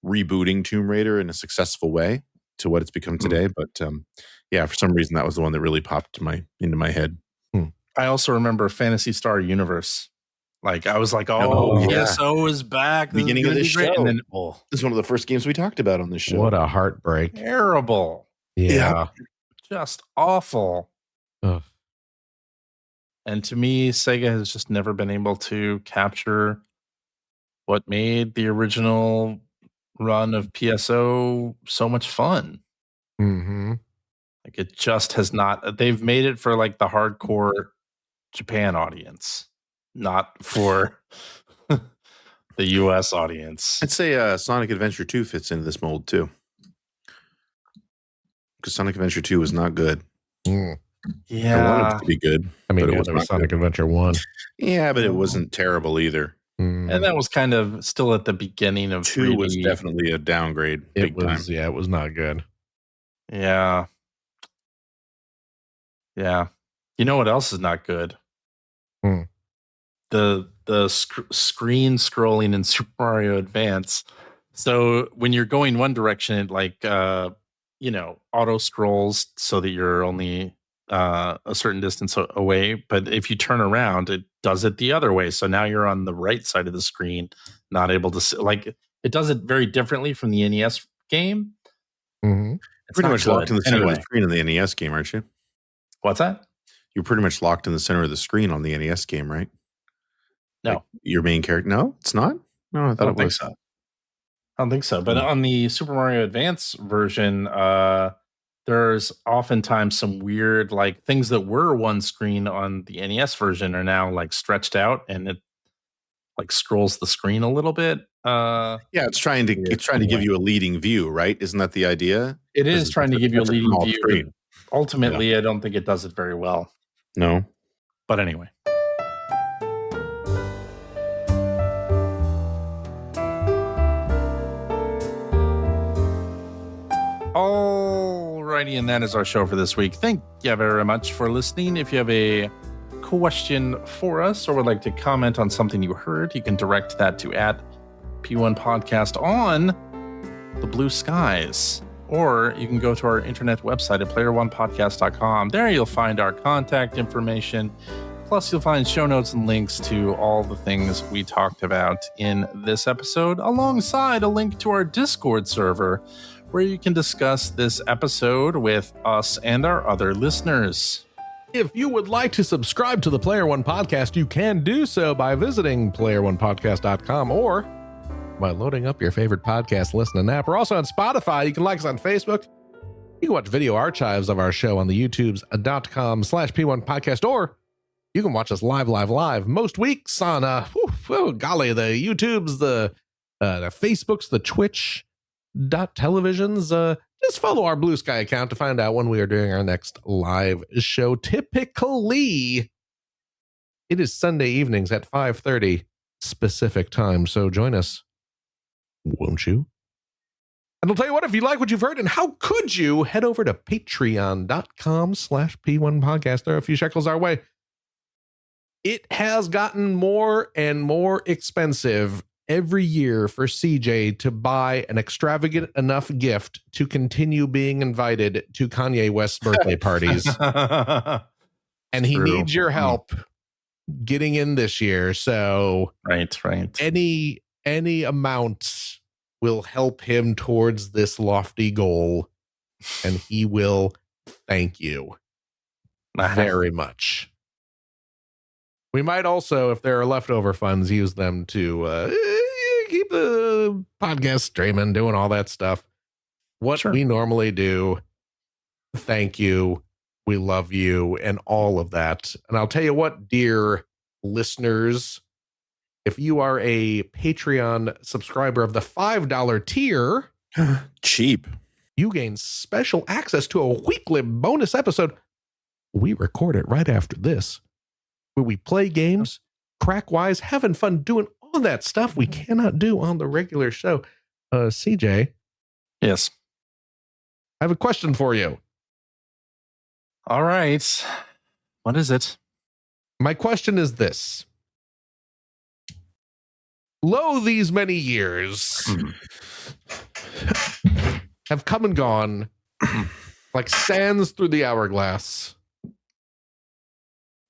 rebooting Tomb Raider in a successful way to what it's become today. But for some reason that was the one that really popped into my head. I also remember Phantasy Star Universe. Like I was like, PSO is back. Beginning of this show. And then, this is one of the first games we talked about on this show. What a heartbreak. Terrible. Yeah. Just awful. Ugh. And to me, Sega has just never been able to capture what made the original run of PSO so much fun. Mm-hmm. Like it just has not. They've made it for like the hardcore Japan audience, not for the US audience. I'd say Sonic Adventure 2 fits into this mold too, because Sonic Adventure 2 was not good. Yeah, I wanted it to be good. I mean, it was not Sonic Adventure 1. Yeah, but it wasn't terrible either. And that was kind of still at the beginning of 2 3D. was definitely a downgrade. It was, it was not good. Yeah. Yeah. You know what else is not good? The screen scrolling in Super Mario Advance. So when you're going one direction, it like auto scrolls so that you're only a certain distance away. But if you turn around, it does it the other way. So now you're on the right side of the screen, not able to see. Like it does it very differently from the NES game. Mm-hmm. Pretty much locked in the center of the screen in the NES game, aren't you? What's that? You're pretty much locked in the center of the screen on the NES game, right? No. Like your main character? No, it's not? No, I don't think so. I don't think so. But on the Super Mario Advance version, there's oftentimes some weird like things that were one screen on the NES version are now like stretched out, and it like scrolls the screen a little bit. It's trying to give you a leading view, right? Isn't that the idea? It is trying to give you a leading view. Ultimately, I don't think it does it very well. No. But anyway. Alrighty, and that is our show for this week. Thank you very much for listening. If you have a question for us or would like to comment on something you heard, you can direct that to @P1 Podcast on the Blue Skies. Or you can go to our internet website at player1podcast.com. There you'll find our contact information. Plus, you'll find show notes and links to all the things we talked about in this episode, alongside a link to our Discord server, where you can discuss this episode with us and our other listeners. If you would like to subscribe to the Player One Podcast, you can do so by visiting player1podcast.com or by loading up your favorite podcast listening app. We're also on Spotify. You can like us on Facebook. You can watch video archives of our show on the youtubes.com/P1 Podcast, or you can watch us live most weeks on, golly, the YouTubes, the Facebooks, the Twitch.televisions. Just follow our Blue Sky account to find out when we are doing our next live show. Typically, it is Sunday evenings at 5:30 specific time, so join us, won't you? And I'll tell you what, if you like what you've heard, and how could you, head over to patreon.com/P1 Podcast. There are a few shekels our way. It has gotten more and more expensive every year for CJ to buy an extravagant enough gift to continue being invited to Kanye West's birthday parties. And he needs your help getting in this year. So right. Any amount will help him towards this lofty goal. And he will thank you very much. We might also, if there are leftover funds, use them to keep the podcast streaming, doing all that stuff. What we normally do. Thank you. We love you and all of that. And I'll tell you what, dear listeners, if you are a Patreon subscriber of the $5 tier, cheap, you gain special access to a weekly bonus episode. We record it right after this, where we play games, crack wise, having fun doing all that stuff we cannot do on the regular show. CJ. Yes. I have a question for you. All right. What is it? My question is this. Lo, these many years have come and gone like sands through the hourglass.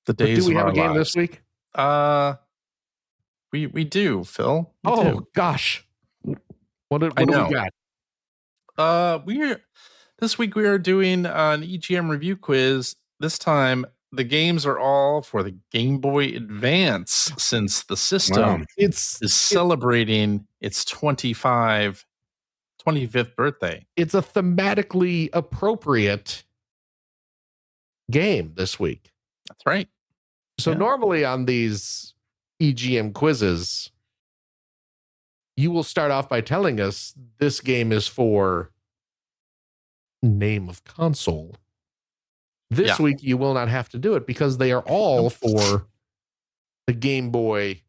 The days do we have a game lives. This week? We do, Phil. Gosh. What do we got? This week we are doing an EGM review quiz. This time the games are all for the Game Boy Advance, since the system is celebrating its 25th birthday. It's a thematically appropriate game this week. That's right. So normally on these EGM quizzes, you will start off by telling us this game is for name of console. This week you will not have to do it because they are all for the Game Boy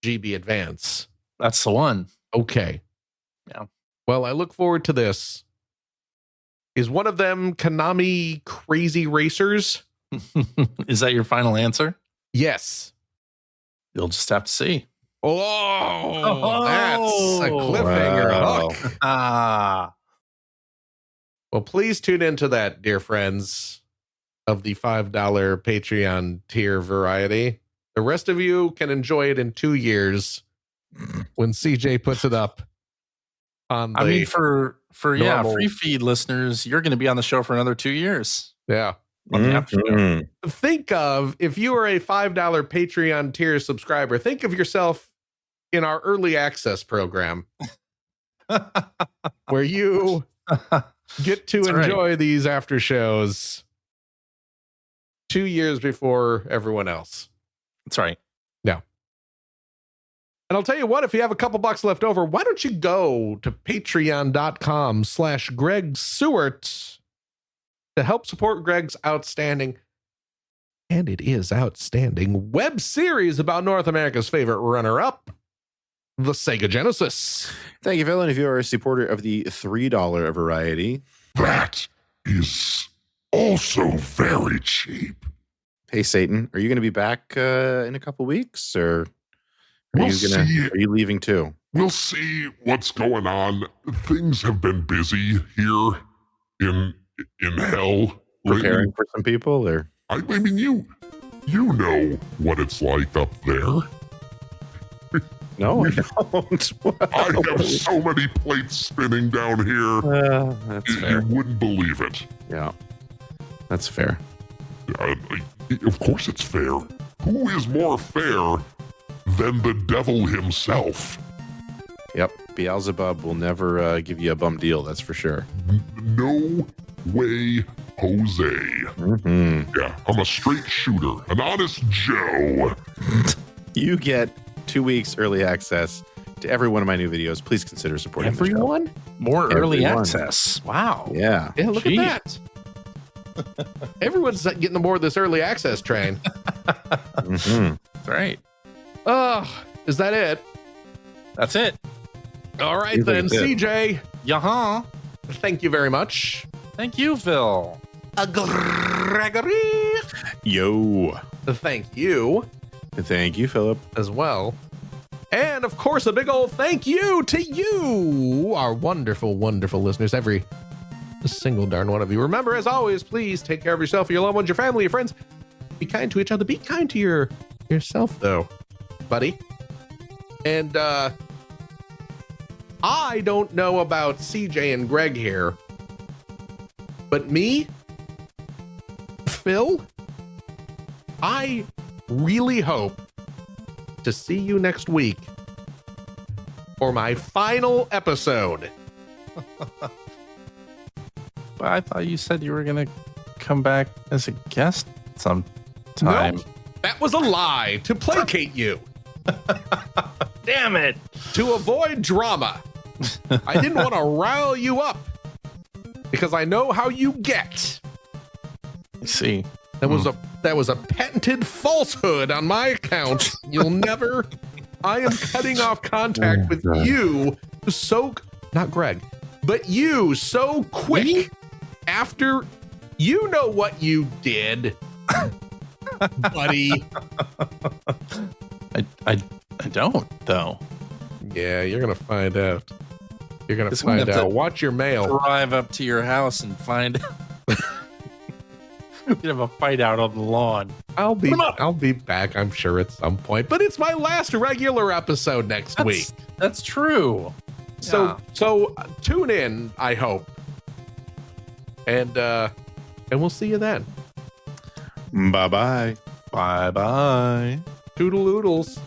GB Advance. That's the one. Okay. Yeah. Well, I look forward to this. Is one of them Konami Crazy Racers? Is that your final answer? Yes. You'll just have to see. Oh, that's a cliffhanger hook. Well, please tune into that, dear friends of the $5 Patreon tier variety. The rest of you can enjoy it in 2 years when CJ puts it up on the for free feed listeners, you're going to be on the show for another 2 years. Yeah. Think of, if you are a $5 Patreon tier subscriber, think of yourself in our early access program where you get to enjoy these after shows 2 years before everyone else. That's right. Yeah. And I'll tell you what, if you have a couple bucks left over, why don't you go to patreon.com/Greg Seward to help support Greg's outstanding, and it is outstanding, web series about North America's favorite runner-up, the Sega Genesis. Thank you, Phil. And if you are a supporter of the $3 variety, that is also very cheap. Hey, Satan, are you going to be back in a couple weeks, or are you leaving too? We'll see what's going on. Things have been busy here in hell. Preparing for some people, or I mean, you know what it's like up there. No, I don't. I have so many plates spinning down here. That's fair. You wouldn't believe it. Yeah, that's fair. Of course it's fair. Who is more fair than the devil himself? Yep, Beelzebub will never give you a bum deal, that's for sure. No way, Jose. Yeah, I'm a straight shooter, an honest Joe. You get 2 weeks early access to every one of my new videos. Please consider supporting everyone. More early access. Wow. Yeah. Yeah. Look at that. Everyone's getting aboard this early access train. That's right. Is that it? That's it. All right, then, CJ. Yaha. Thank you very much. Thank you, Phil. Gregory. Yo. Thank you. Thank you, Philip. As well. And of course, a big old thank you to you, our wonderful, wonderful listeners, every single darn one of you. Remember, as always, please take care of yourself, your loved ones, your family, your friends. Be kind to each other. Be kind to yourself, though, buddy. And I don't know about CJ and Greg here, but me, Phil, I really hope to see you next week for my final episode. But I thought you said you were going to come back as a guest sometime. No, that was a lie to placate you. Damn it. To avoid drama. I didn't want to rile you up because I know how you get. I see. That was a patented falsehood on my account. You'll never. I am cutting off contact with you not Greg, but you so quick. Me? After you know what you did, buddy. I don't, though. Yeah, you're gonna find out. You're gonna find out. Watch your mail. Drive up to your house and find out. We could have a fight out on the lawn. I'll be back, I'm sure, at some point. But it's my last regular episode next week. That's true. So tune in, I hope. And we'll see you then. Bye-bye. Bye-bye. Toodle-oodles.